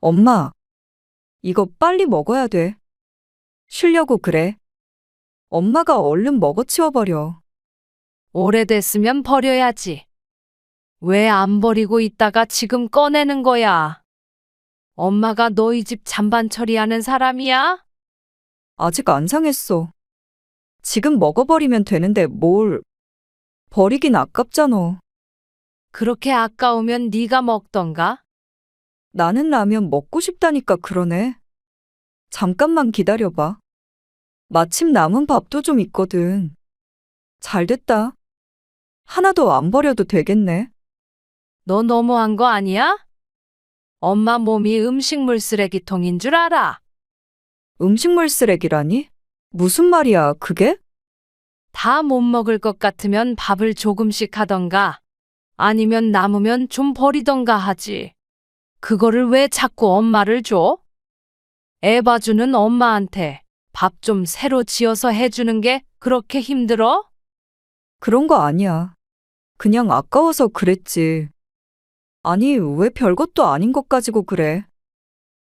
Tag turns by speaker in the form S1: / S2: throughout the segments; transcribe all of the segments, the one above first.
S1: 엄마, 이거 빨리 먹어야 돼. 쉬려고 그래. 엄마가 얼른 먹어 치워버려.
S2: 오래됐으면 버려야지. 왜 안 버리고 있다가 지금 꺼내는 거야? 엄마가 너희 집 잔반 처리하는 사람이야?
S1: 아직 안 상했어. 지금 먹어버리면 되는데 뭘. 버리긴 아깝잖아.
S2: 그렇게 아까우면 네가 먹던가?
S1: 나는 라면 먹고 싶다니까 그러네. 잠깐만 기다려봐. 마침 남은 밥도 좀 있거든. 잘 됐다. 하나도 안 버려도 되겠네.
S2: 너 너무한 거 아니야? 엄마 몸이 음식물 쓰레기통인 줄 알아.
S1: 음식물 쓰레기라니? 무슨 말이야, 그게?
S2: 다 못 먹을 것 같으면 밥을 조금씩 하던가, 아니면 남으면 좀 버리던가 하지. 그거를 왜 자꾸 엄마를 줘? 애 봐주는 엄마한테 밥 좀 새로 지어서 해주는 게 그렇게 힘들어?
S1: 그런 거 아니야. 그냥 아까워서 그랬지. 아니, 왜 별것도 아닌 것 가지고 그래?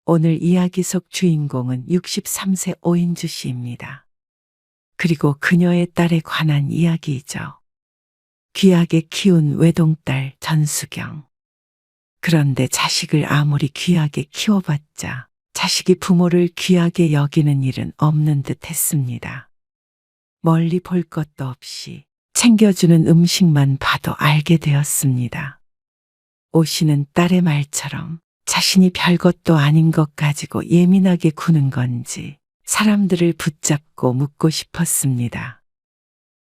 S3: 오늘 이야기 속 주인공은 63세 오인주 씨입니다. 그리고 그녀의 딸에 관한 이야기이죠. 귀하게 키운 외동딸 전수경. 그런데 자식을 아무리 귀하게 키워봤자 자식이 부모를 귀하게 여기는 일은 없는 듯 했습니다. 멀리 볼 것도 없이 챙겨주는 음식만 봐도 알게 되었습니다. 오 씨는 딸의 말처럼 자신이 별것도 아닌 것 가지고 예민하게 구는 건지 사람들을 붙잡고 묻고 싶었습니다.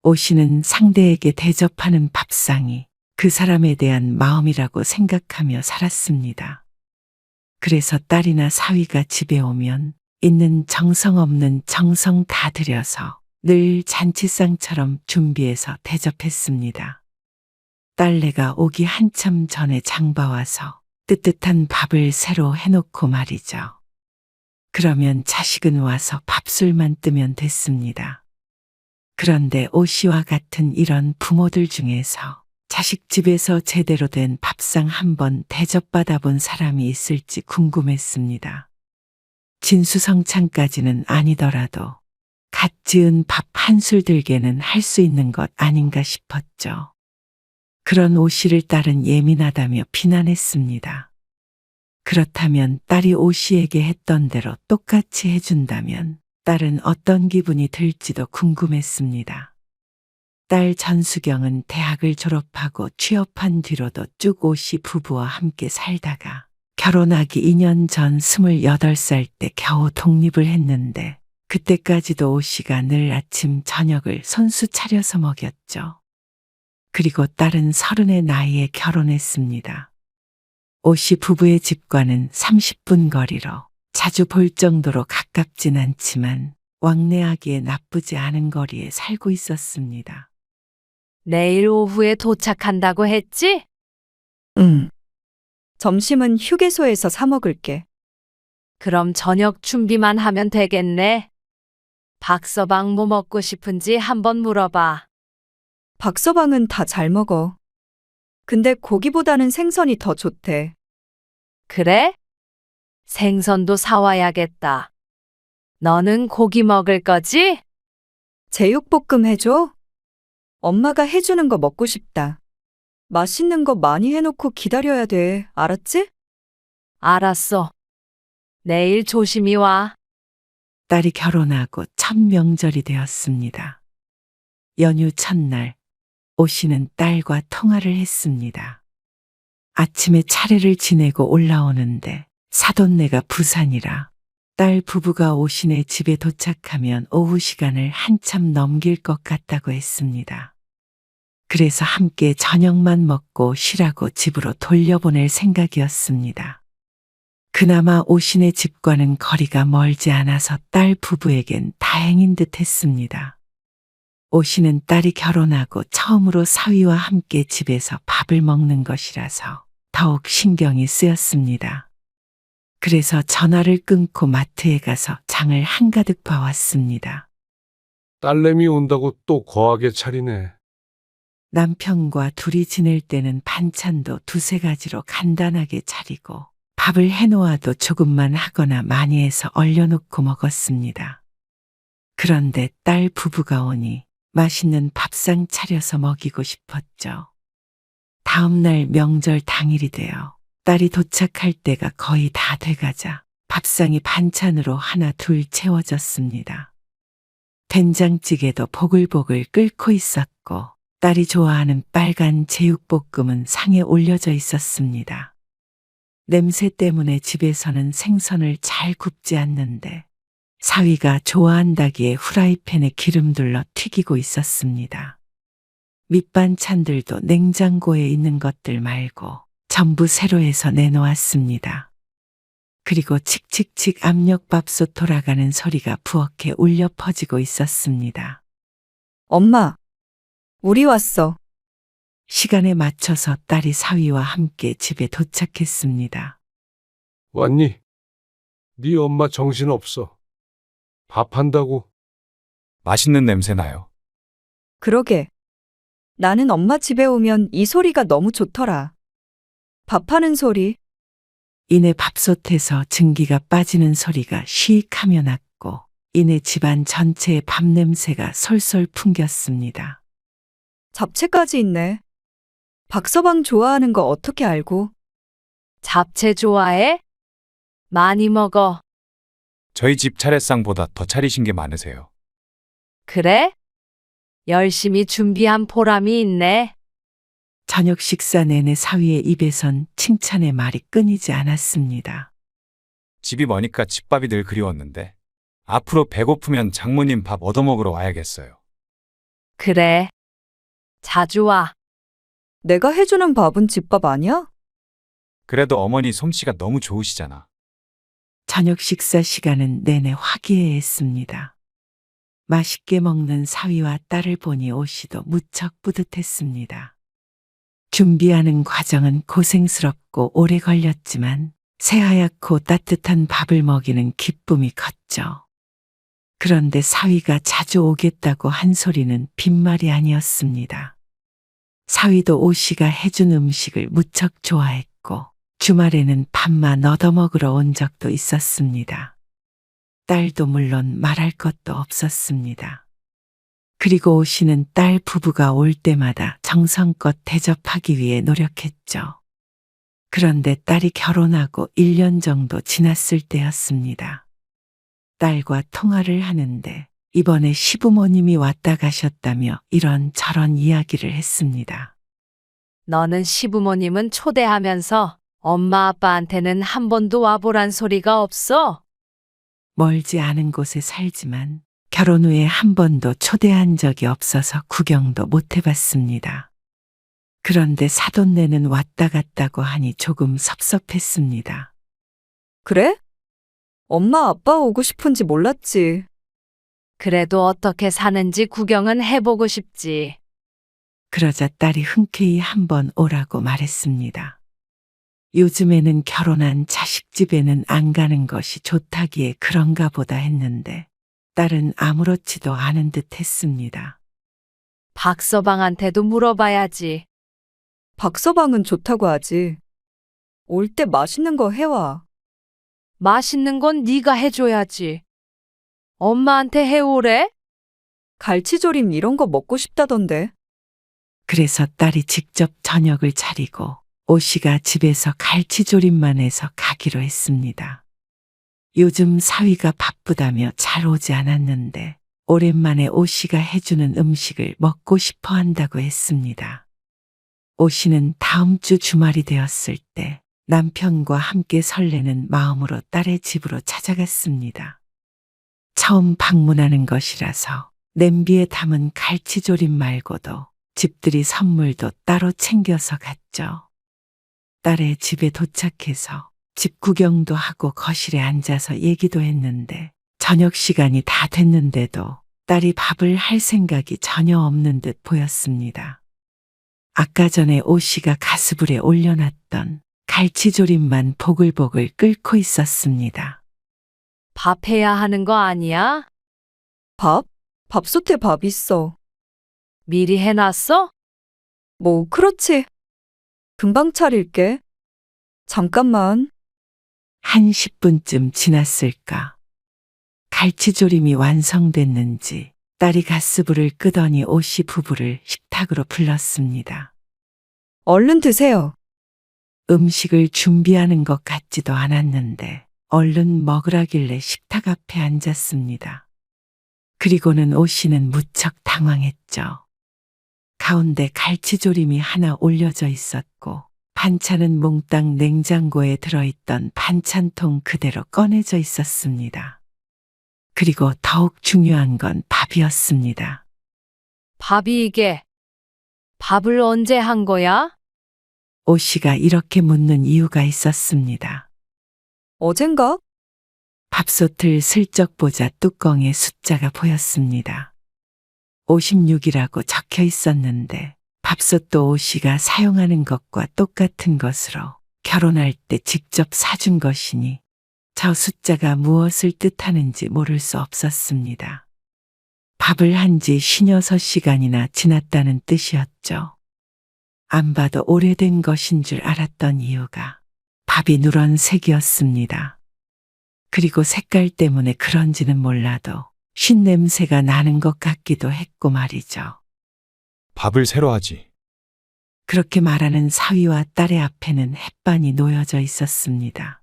S3: 오 씨는 상대에게 대접하는 밥상이 그 사람에 대한 마음이라고 생각하며 살았습니다. 그래서 딸이나 사위가 집에 오면 있는 정성 없는 정성 다 들여서 늘 잔치상처럼 준비해서 대접했습니다. 딸내가 오기 한참 전에 장봐와서 뜨뜻한 밥을 새로 해놓고 말이죠. 그러면 자식은 와서 밥술만 뜨면 됐습니다. 그런데 오 씨와 같은 이런 부모들 중에서 자식 집에서 제대로 된 밥상 한번 대접받아 본 사람이 있을지 궁금했습니다. 진수성찬까지는 아니더라도 갓 지은 밥 한술 들게는 할 수 있는 것 아닌가 싶었죠. 그런 오 씨를 딸은 예민하다며 비난했습니다. 그렇다면 딸이 오 씨에게 했던 대로 똑같이 해준다면 딸은 어떤 기분이 들지도 궁금했습니다. 딸 전수경은 대학을 졸업하고 취업한 뒤로도 쭉 오 씨 부부와 함께 살다가 결혼하기 2년 전 28살 때 겨우 독립을 했는데 그때까지도 오 씨가 늘 아침 저녁을 손수 차려서 먹였죠. 그리고 딸은 30의 나이에 결혼했습니다. 오 씨 부부의 집과는 30분 거리로 자주 볼 정도로 가깝진 않지만 왕래하기에 나쁘지 않은 거리에 살고 있었습니다.
S2: 내일 오후에 도착한다고 했지?
S1: 응. 점심은 휴게소에서 사 먹을게.
S2: 그럼 저녁 준비만 하면 되겠네. 박서방 뭐 먹고 싶은지 한번 물어봐.
S1: 박서방은 다 잘 먹어. 근데 고기보다는 생선이 더 좋대.
S2: 그래? 생선도 사와야겠다. 너는 고기 먹을 거지?
S1: 제육볶음 해줘? 엄마가 해주는 거 먹고 싶다. 맛있는 거 많이 해놓고 기다려야 돼. 알았지?
S2: 알았어. 내일 조심히 와.
S3: 딸이 결혼하고 첫 명절이 되었습니다. 연휴 첫날 오 씨는 딸과 통화를 했습니다. 아침에 차례를 지내고 올라오는데 사돈네가 부산이라 딸 부부가 오 씨네 집에 도착하면 오후 시간을 한참 넘길 것 같다고 했습니다. 그래서 함께 저녁만 먹고 쉬라고 집으로 돌려보낼 생각이었습니다. 그나마 오 씨네 집과는 거리가 멀지 않아서 딸 부부에겐 다행인 듯 했습니다. 오 씨는 딸이 결혼하고 처음으로 사위와 함께 집에서 밥을 먹는 것이라서 더욱 신경이 쓰였습니다. 그래서 전화를 끊고 마트에 가서 장을 한가득 봐왔습니다.
S4: 딸내미 온다고 또 거하게 차리네.
S3: 남편과 둘이 지낼 때는 반찬도 두세 가지로 간단하게 차리고 밥을 해놓아도 조금만 하거나 많이 해서 얼려놓고 먹었습니다. 그런데 딸 부부가 오니 맛있는 밥상 차려서 먹이고 싶었죠. 다음 날 명절 당일이 되어 딸이 도착할 때가 거의 다 돼가자 밥상이 반찬으로 하나 둘 채워졌습니다. 된장찌개도 보글보글 끓고 있었고 딸이 좋아하는 빨간 제육볶음은 상에 올려져 있었습니다. 냄새 때문에 집에서는 생선을 잘 굽지 않는데 사위가 좋아한다기에 후라이팬에 기름 둘러 튀기고 있었습니다. 밑반찬들도 냉장고에 있는 것들 말고 전부 새로 해서 내놓았습니다. 그리고 칙칙칙 압력밥솥 돌아가는 소리가 부엌에 울려 퍼지고 있었습니다.
S1: 엄마, 우리 왔어.
S3: 시간에 맞춰서 딸이 사위와 함께 집에 도착했습니다.
S4: 왔니? 네 엄마 정신없어. 밥한다고.
S5: 맛있는 냄새 나요.
S1: 그러게. 나는 엄마 집에 오면 이 소리가 너무 좋더라. 밥하는 소리.
S3: 이내 밥솥에서 증기가 빠지는 소리가 쉬익 하며 났고 이내 집안 전체에 밥 냄새가 솔솔 풍겼습니다.
S1: 잡채까지 있네. 박서방 좋아하는 거 어떻게 알고?
S2: 잡채 좋아해? 많이 먹어.
S5: 저희 집 차례상보다 더 차리신 게 많으세요.
S2: 그래? 열심히 준비한 보람이 있네.
S3: 저녁 식사 내내 사위의 입에선 칭찬의 말이 끊이지 않았습니다.
S5: 집이 머니까 집밥이 늘 그리웠는데 앞으로 배고프면 장모님 밥 얻어먹으러 와야겠어요.
S2: 그래. 자주 와.
S1: 내가 해주는 밥은 집밥 아니야?
S5: 그래도 어머니 솜씨가 너무 좋으시잖아.
S3: 저녁 식사 시간은 내내 화기애애했습니다. 맛있게 먹는 사위와 딸을 보니 오시도 무척 뿌듯했습니다. 준비하는 과정은 고생스럽고 오래 걸렸지만 새하얗고 따뜻한 밥을 먹이는 기쁨이 컸죠. 그런데 사위가 자주 오겠다고 한 소리는 빈말이 아니었습니다. 사위도 오씨가 해준 음식을 무척 좋아했고 주말에는 밥만 얻어먹으러 온 적도 있었습니다. 딸도 물론 말할 것도 없었습니다. 그리고 오씨는 딸 부부가 올 때마다 정성껏 대접하기 위해 노력했죠. 그런데 딸이 결혼하고 1년 정도 지났을 때였습니다. 딸과 통화를 하는데 이번에 시부모님이 왔다 가셨다며 이런저런 이야기를 했습니다.
S2: 너는 시부모님은 초대하면서 엄마 아빠한테는 한 번도 와보란 소리가 없어?
S3: 멀지 않은 곳에 살지만 결혼 후에 한 번도 초대한 적이 없어서 구경도 못 해봤습니다. 그런데 사돈네는 왔다 갔다고 하니 조금 섭섭했습니다.
S1: 그래? 엄마 아빠 오고 싶은지 몰랐지.
S2: 그래도 어떻게 사는지 구경은 해보고 싶지.
S3: 그러자 딸이 흔쾌히 한번 오라고 말했습니다. 요즘에는 결혼한 자식 집에는 안 가는 것이 좋다기에 그런가 보다 했는데 딸은 아무렇지도 않은 듯 했습니다.
S2: 박서방한테도 물어봐야지.
S1: 박서방은 좋다고 하지. 올 때 맛있는 거 해와.
S2: 맛있는 건 네가 해줘야지. 엄마한테 해오래?
S1: 갈치조림 이런 거 먹고 싶다던데.
S3: 그래서 딸이 직접 저녁을 차리고 오씨가 집에서 갈치조림만 해서 가기로 했습니다. 요즘 사위가 바쁘다며 잘 오지 않았는데 오랜만에 오씨가 해주는 음식을 먹고 싶어 한다고 했습니다. 오씨는 다음 주 주말이 되었을 때 남편과 함께 설레는 마음으로 딸의 집으로 찾아갔습니다. 처음 방문하는 것이라서 냄비에 담은 갈치조림 말고도 집들이 선물도 따로 챙겨서 갔죠. 딸의 집에 도착해서 집 구경도 하고 거실에 앉아서 얘기도 했는데 저녁 시간이 다 됐는데도 딸이 밥을 할 생각이 전혀 없는 듯 보였습니다. 아까 전에 오씨가 가스불에 올려놨던 갈치조림만 보글보글 끓고 있었습니다.
S2: 밥 해야 하는 거 아니야?
S1: 밥? 밥솥에 밥 있어.
S2: 미리 해놨어?
S1: 뭐, 그렇지. 금방 차릴게. 잠깐만.
S3: 한 10분쯤 지났을까. 갈치조림이 완성됐는지 딸이 가스불을 끄더니 오씨 부부를 식탁으로 불렀습니다.
S1: 얼른 드세요.
S3: 음식을 준비하는 것 같지도 않았는데 얼른 먹으라길래 식탁 앞에 앉았습니다. 그리고는 오씨는 무척 당황했죠. 가운데 갈치조림이 하나 올려져 있었고 반찬은 몽땅 냉장고에 들어있던 반찬통 그대로 꺼내져 있었습니다. 그리고 더욱 중요한 건 밥이었습니다.
S2: 밥이 이게 밥을 언제 한 거야?
S3: 오씨가 이렇게 묻는 이유가 있었습니다.
S1: 어젠가?
S3: 밥솥을 슬쩍 보자 뚜껑에 숫자가 보였습니다. 56이라고 적혀 있었는데 밥솥도 오씨가 사용하는 것과 똑같은 것으로 결혼할 때 직접 사준 것이니 저 숫자가 무엇을 뜻하는지 모를 수 없었습니다. 밥을 한 지 56시간이나 지났다는 뜻이었죠. 안 봐도 오래된 것인 줄 알았던 이유가 밥이 누런색이었습니다. 그리고 색깔 때문에 그런지는 몰라도 쉰냄새가 나는 것 같기도 했고 말이죠.
S5: 밥을 새로 하지.
S3: 그렇게 말하는 사위와 딸의 앞에는 햇반이 놓여져 있었습니다.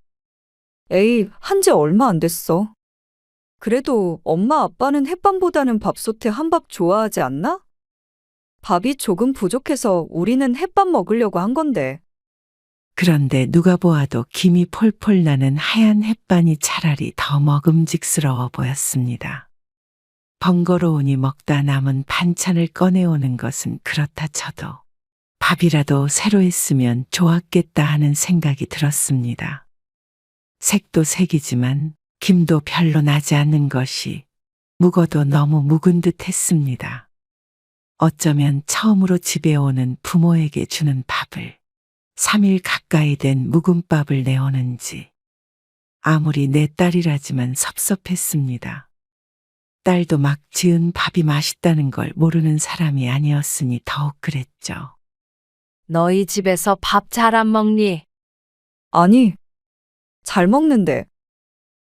S1: 에이, 한 지 얼마 안 됐어. 그래도 엄마 아빠는 햇반보다는 밥솥에 한밥 좋아하지 않나? 밥이 조금 부족해서 우리는 햇반 먹으려고 한 건데.
S3: 그런데 누가 보아도 김이 폴폴 나는 하얀 햇반이 차라리 더 먹음직스러워 보였습니다. 번거로우니 먹다 남은 반찬을 꺼내오는 것은 그렇다 쳐도 밥이라도 새로 했으면 좋았겠다 하는 생각이 들었습니다. 색도 색이지만 김도 별로 나지 않는 것이 묵어도 너무 묵은 듯 했습니다. 어쩌면 처음으로 집에 오는 부모에게 주는 밥을 3일 가까이 된 묵은 밥을 내오는지 아무리 내 딸이라지만 섭섭했습니다. 딸도 막 지은 밥이 맛있다는 걸 모르는 사람이 아니었으니 더욱 그랬죠.
S2: 너희 집에서 밥 잘 안 먹니?
S1: 아니, 잘 먹는데.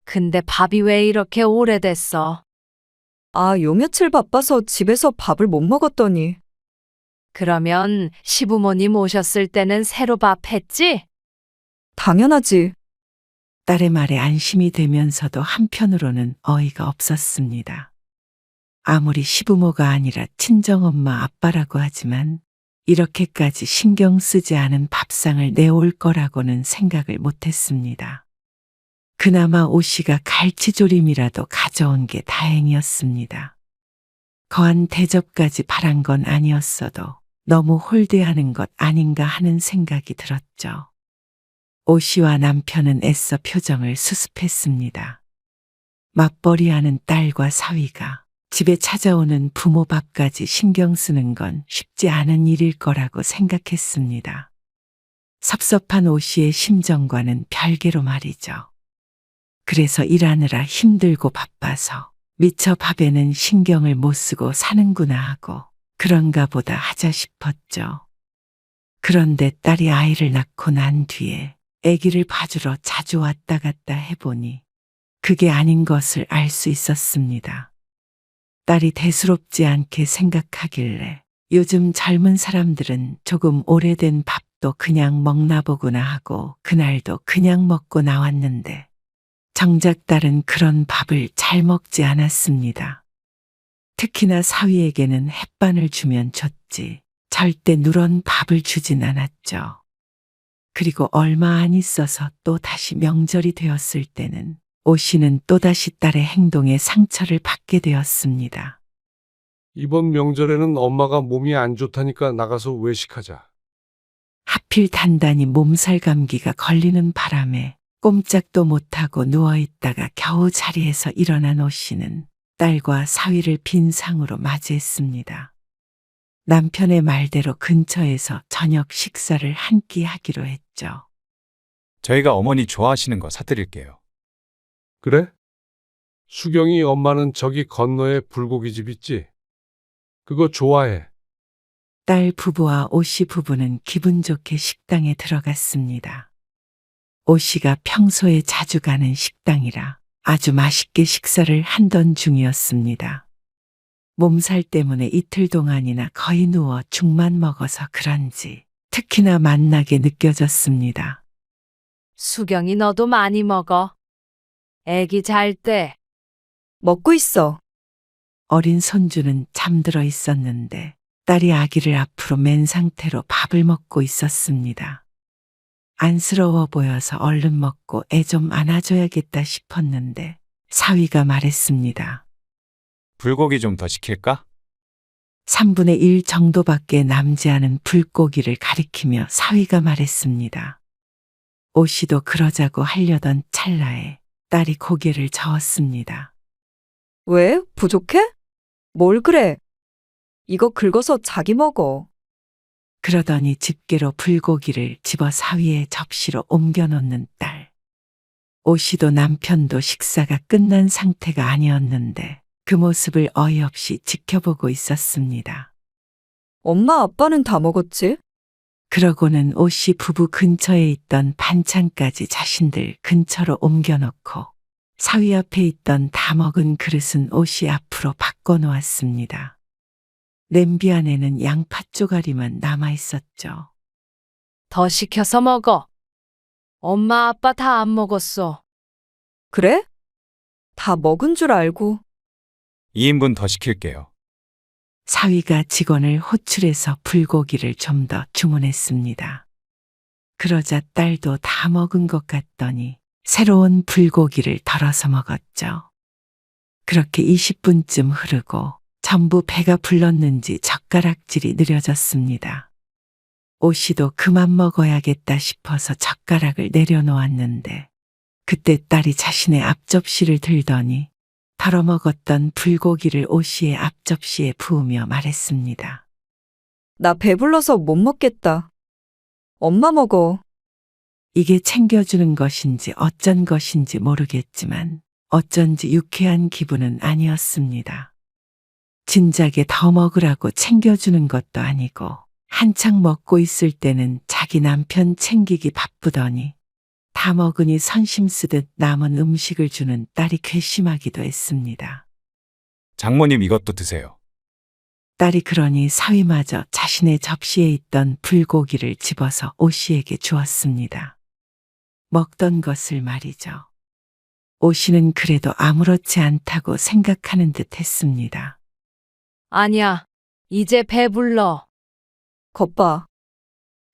S2: 근데 밥이 왜 이렇게 오래됐어?
S1: 아, 요 며칠 바빠서 집에서 밥을 못 먹었더니.
S2: 그러면 시부모님 오셨을 때는 새로 밥 했지?
S1: 당연하지.
S3: 딸의 말에 안심이 되면서도 한편으로는 어이가 없었습니다. 아무리 시부모가 아니라 친정엄마 아빠라고 하지만 이렇게까지 신경 쓰지 않은 밥상을 내올 거라고는 생각을 못했습니다. 그나마 오씨가 갈치조림이라도 가져온 게 다행이었습니다. 거한 대접까지 바란 건 아니었어도 너무 홀대하는 것 아닌가 하는 생각이 들었죠. 오씨와 남편은 애써 표정을 수습했습니다. 맞벌이하는 딸과 사위가 집에 찾아오는 부모 밥까지 신경 쓰는 건 쉽지 않은 일일 거라고 생각했습니다. 섭섭한 오씨의 심정과는 별개로 말이죠. 그래서 일하느라 힘들고 바빠서 미처 밥에는 신경을 못 쓰고 사는구나 하고 그런가 보다 하자 싶었죠. 그런데 딸이 아이를 낳고 난 뒤에 아기를 봐주러 자주 왔다 갔다 해보니 그게 아닌 것을 알 수 있었습니다. 딸이 대수롭지 않게 생각하길래 요즘 젊은 사람들은 조금 오래된 밥도 그냥 먹나 보구나 하고 그날도 그냥 먹고 나왔는데 정작 딸은 그런 밥을 잘 먹지 않았습니다. 특히나 사위에게는 햇반을 주면 줬지 절대 누런 밥을 주진 않았죠. 그리고 얼마 안 있어서 또 다시 명절이 되었을 때는 오씨는 또다시 딸의 행동에 상처를 받게 되었습니다.
S4: 이번 명절에는 엄마가 몸이 안 좋다니까 나가서 외식하자.
S3: 하필 단단히 몸살 감기가 걸리는 바람에 꼼짝도 못하고 누워있다가 겨우 자리에서 일어난 오씨는 딸과 사위를 빈 상으로 맞이했습니다. 남편의 말대로 근처에서 저녁 식사를 한 끼 하기로 했죠.
S5: 저희가 어머니 좋아하시는 거 사드릴게요.
S4: 그래? 수경이 엄마는 저기 건너에 불고기집 있지? 그거 좋아해.
S3: 딸 부부와 오씨 부부는 기분 좋게 식당에 들어갔습니다. 오 씨가 평소에 자주 가는 식당이라 아주 맛있게 식사를 한던 중이었습니다. 몸살 때문에 이틀 동안이나 거의 누워 죽만 먹어서 그런지 특히나 맛나게 느껴졌습니다.
S2: 수경이 너도 많이 먹어. 애기 잘 때
S1: 먹고 있어.
S3: 어린 손주는 잠들어 있었는데 딸이 아기를 앞으로 맨 상태로 밥을 먹고 있었습니다. 안쓰러워 보여서 얼른 먹고 애 좀 안아줘야겠다 싶었는데 사위가 말했습니다.
S5: 불고기 좀 더 시킬까?
S3: 3분의 1 정도밖에 남지 않은 불고기를 가리키며 사위가 말했습니다. 오 씨도 그러자고 하려던 찰나에 딸이 고개를 저었습니다.
S1: 왜? 부족해? 뭘 그래? 이거 긁어서 자기 먹어.
S3: 그러더니 집게로 불고기를 집어 사위의 접시로 옮겨 놓는 딸. 오 씨도 남편도 식사가 끝난 상태가 아니었는데 그 모습을 어이없이 지켜보고 있었습니다.
S1: 엄마 아빠는 다 먹었지?
S3: 그러고는 오 씨 부부 근처에 있던 반찬까지 자신들 근처로 옮겨놓고 사위 앞에 있던 다 먹은 그릇은 오 씨 앞으로 바꿔놓았습니다. 냄비 안에는 양파 쪼가리만 남아있었죠.
S2: 더 시켜서 먹어. 엄마 아빠 다 안 먹었어.
S1: 그래? 다 먹은 줄 알고.
S5: 2인분 더 시킬게요.
S3: 사위가 직원을 호출해서 불고기를 좀 더 주문했습니다. 그러자 딸도 다 먹은 것 같더니 새로운 불고기를 덜어서 먹었죠. 그렇게 20분쯤 흐르고 전부 배가 불렀는지 젓가락질이 느려졌습니다. 오 씨도 그만 먹어야겠다 싶어서 젓가락을 내려놓았는데 그때 딸이 자신의 앞접시를 들더니 덜어먹었던 불고기를 오 씨의 앞접시에 부으며 말했습니다.
S1: 나 배불러서 못 먹겠다. 엄마 먹어.
S3: 이게 챙겨주는 것인지 어쩐 것인지 모르겠지만 어쩐지 유쾌한 기분은 아니었습니다. 진작에 더 먹으라고 챙겨주는 것도 아니고 한창 먹고 있을 때는 자기 남편 챙기기 바쁘더니 다 먹으니 선심 쓰듯 남은 음식을 주는 딸이 괘씸하기도 했습니다.
S5: 장모님 이것도 드세요.
S3: 딸이 그러니 사위마저 자신의 접시에 있던 불고기를 집어서 오 씨에게 주었습니다. 먹던 것을 말이죠. 오 씨는 그래도 아무렇지 않다고 생각하는 듯 했습니다.
S2: 아니야. 이제 배불러.
S1: 겉봐.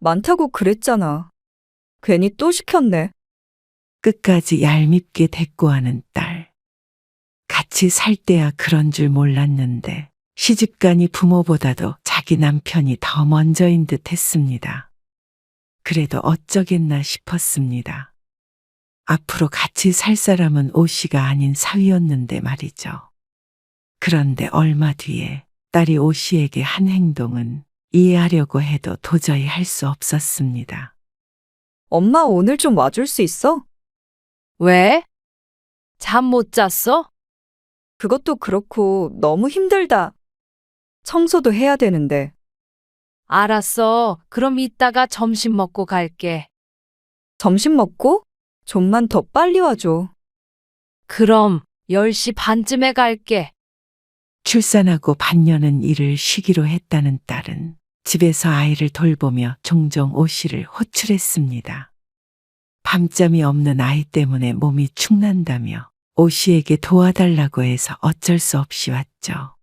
S1: 많다고 그랬잖아. 괜히 또 시켰네.
S3: 끝까지 얄밉게 대꾸하는 딸. 같이 살 때야 그런 줄 몰랐는데 시집가니 부모보다도 자기 남편이 더 먼저인 듯 했습니다. 그래도 어쩌겠나 싶었습니다. 앞으로 같이 살 사람은 오 씨가 아닌 사위였는데 말이죠. 그런데 얼마 뒤에 딸이 오 씨에게 한 행동은 이해하려고 해도 도저히 할 수 없었습니다.
S1: 엄마 오늘 좀 와줄 수 있어?
S2: 왜? 잠 못 잤어?
S1: 그것도 그렇고 너무 힘들다. 청소도 해야 되는데.
S2: 알았어. 그럼 이따가 점심 먹고 갈게.
S1: 점심 먹고? 좀만 더 빨리 와줘.
S2: 그럼 10시 반쯤에 갈게.
S3: 출산하고 반년은 일을 쉬기로 했다는 딸은 집에서 아이를 돌보며 종종 오 씨를 호출했습니다. 밤잠이 없는 아이 때문에 몸이 축난다며 오 씨에게 도와달라고 해서 어쩔 수 없이 왔죠.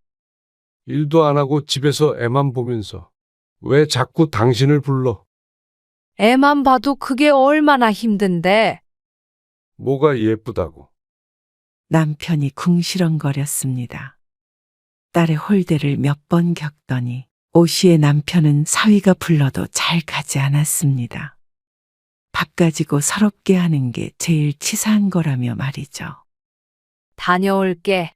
S4: 일도 안 하고 집에서 애만 보면서 왜 자꾸 당신을 불러?
S2: 애만 봐도 그게 얼마나 힘든데.
S4: 뭐가 예쁘다고?
S3: 남편이 궁시렁거렸습니다. 딸의 홀대를 몇 번 겪더니 오 씨의 남편은 사위가 불러도 잘 가지 않았습니다. 밥 가지고 서럽게 하는 게 제일 치사한 거라며 말이죠.
S2: 다녀올게.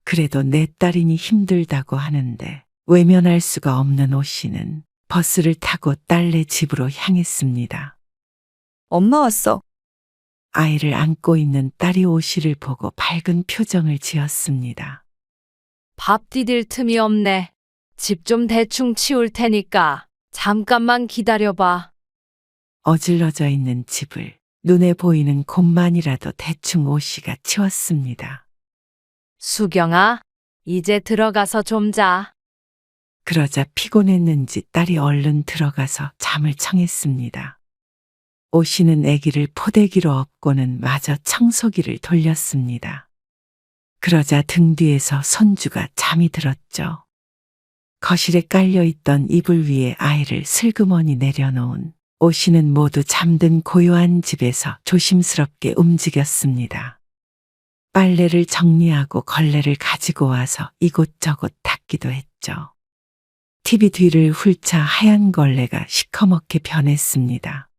S3: 그래도 내 딸이니 힘들다고 하는데 외면할 수가 없는 오 씨는 버스를 타고 딸네 집으로 향했습니다.
S1: 엄마 왔어.
S3: 아이를 안고 있는 딸이 오 씨를 보고 밝은 표정을 지었습니다.
S2: 밥 디딜 틈이 없네. 집 좀 대충 치울 테니까 잠깐만 기다려봐.
S3: 어질러져 있는 집을 눈에 보이는 곳만이라도 대충 오씨가 치웠습니다.
S2: 수경아, 이제 들어가서 좀 자.
S3: 그러자 피곤했는지 딸이 얼른 들어가서 잠을 청했습니다. 오씨는 아기를 포대기로 업고는 마저 청소기를 돌렸습니다. 그러자 등 뒤에서 손주가 잠이 들었죠. 거실에 깔려있던 이불 위에 아이를 슬그머니 내려놓은 오씨는 모두 잠든 고요한 집에서 조심스럽게 움직였습니다. 빨래를 정리하고 걸레를 가지고 와서 이곳저곳 닦기도 했죠. TV 뒤를 훑자 하얀 걸레가 시커멓게 변했습니다.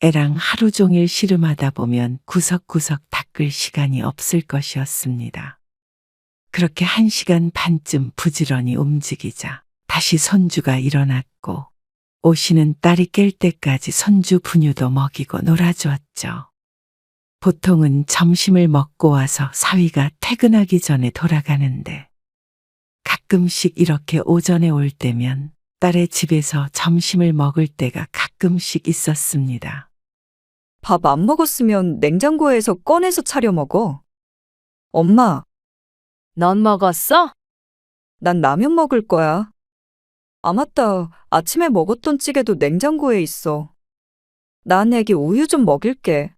S3: 애랑 하루 종일 씨름하다 보면 구석구석 닦을 시간이 없을 것이었습니다. 그렇게 1시간 반쯤 부지런히 움직이자 다시 손주가 일어났고 오씨는 딸이 깰 때까지 손주 분유도 먹이고 놀아주었죠. 보통은 점심을 먹고 와서 사위가 퇴근하기 전에 돌아가는데 가끔씩 이렇게 오전에 올 때면 딸의 집에서 점심을 먹을 때가 가끔씩 있었습니다.
S1: 밥 안 먹었으면 냉장고에서 꺼내서 차려 먹어. 엄마,
S2: 넌 먹었어?
S1: 난 라면 먹을 거야. 아, 맞다. 아침에 먹었던 찌개도 냉장고에 있어. 난 애기 우유 좀 먹일게.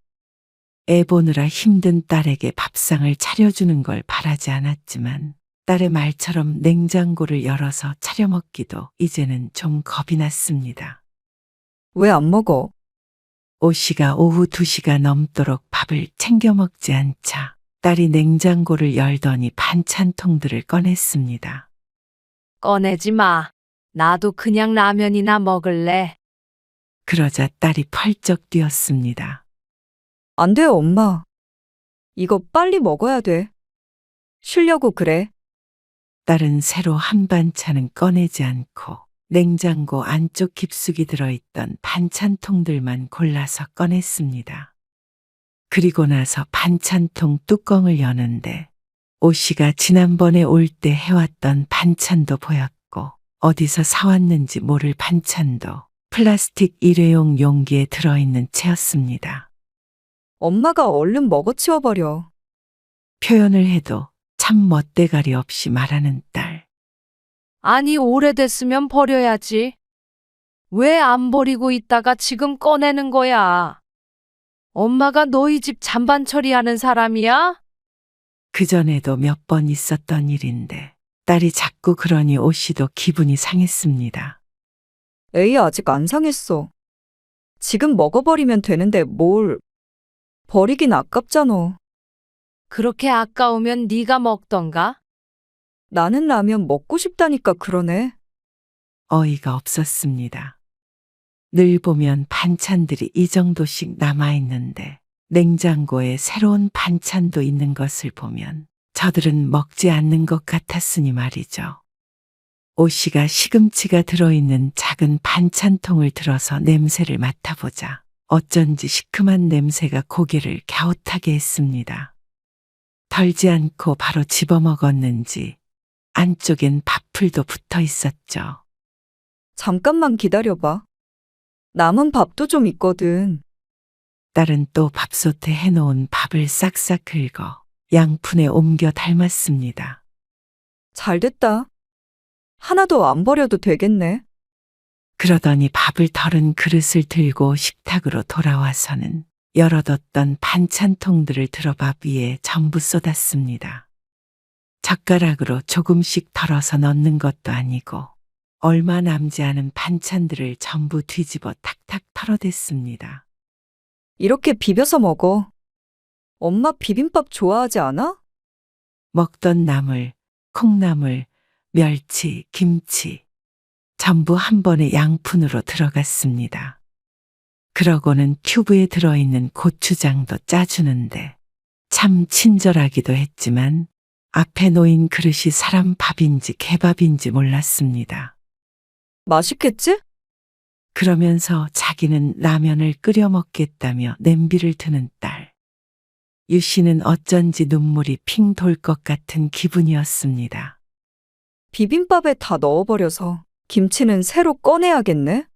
S3: 애 보느라 힘든 딸에게 밥상을 차려주는 걸 바라지 않았지만 딸의 말처럼 냉장고를 열어서 차려 먹기도 이제는 좀 겁이 났습니다.
S1: 왜 안 먹어?
S3: 오씨가 오후 2시가 넘도록 밥을 챙겨 먹지 않자 딸이 냉장고를 열더니 반찬통들을 꺼냈습니다.
S2: 꺼내지 마. 나도 그냥 라면이나 먹을래.
S3: 그러자 딸이 펄쩍 뛰었습니다.
S1: 안 돼, 엄마. 이거 빨리 먹어야 돼. 쉬려고 그래.
S3: 딸은 새로 한 반찬은 꺼내지 않고 냉장고 안쪽 깊숙이 들어있던 반찬통들만 골라서 꺼냈습니다. 그리고 나서 반찬통 뚜껑을 여는데 오씨가 지난번에 올 때 해왔던 반찬도 보였고 어디서 사왔는지 모를 반찬도 플라스틱 일회용 용기에 들어있는 채였습니다.
S1: 엄마가 얼른 먹어 치워버려.
S3: 표현을 해도 참 멋대가리 없이 말하는 딸.
S2: 아니, 오래됐으면 버려야지. 왜 안 버리고 있다가 지금 꺼내는 거야? 엄마가 너희 집 잔반 처리하는 사람이야?
S3: 그전에도 몇 번 있었던 일인데 딸이 자꾸 그러니 오씨도 기분이 상했습니다.
S1: 에이, 아직 안 상했어. 지금 먹어버리면 되는데 뭘. 버리긴 아깝잖아.
S2: 그렇게 아까우면 네가 먹던가?
S1: 나는 라면 먹고 싶다니까 그러네.
S3: 어이가 없었습니다. 늘 보면 반찬들이 이 정도씩 남아있는데 냉장고에 새로운 반찬도 있는 것을 보면 저들은 먹지 않는 것 같았으니 말이죠. 오씨가 시금치가 들어있는 작은 반찬통을 들어서 냄새를 맡아보자 어쩐지 시큼한 냄새가 고개를 갸웃하게 했습니다. 덜지 않고 바로 집어먹었는지 안쪽엔 밥풀도 붙어 있었죠.
S1: 잠깐만 기다려봐. 남은 밥도 좀 있거든.
S3: 딸은 또 밥솥에 해놓은 밥을 싹싹 긁어 양푼에 옮겨 담았습니다.
S1: 잘 됐다. 하나도 안 버려도 되겠네.
S3: 그러더니 밥을 덜은 그릇을 들고 식탁으로 돌아와서는 열어뒀던 반찬통들을 들어 밥 위에 전부 쏟았습니다. 젓가락으로 조금씩 덜어서 넣는 것도 아니고 얼마 남지 않은 반찬들을 전부 뒤집어 탁탁 털어댔습니다.
S1: 이렇게 비벼서 먹어. 엄마 비빔밥 좋아하지 않아?
S3: 먹던 나물, 콩나물, 멸치, 김치 전부 한 번에 양푼으로 들어갔습니다. 그러고는 큐브에 들어있는 고추장도 짜주는데 참 친절하기도 했지만 앞에 놓인 그릇이 사람 밥인지 개밥인지 몰랐습니다.
S1: 맛있겠지?
S3: 그러면서 자기는 라면을 끓여 먹겠다며 냄비를 드는 딸. 유 씨는 어쩐지 눈물이 핑 돌 것 같은 기분이었습니다.
S1: 비빔밥에 다 넣어버려서 김치는 새로 꺼내야겠네?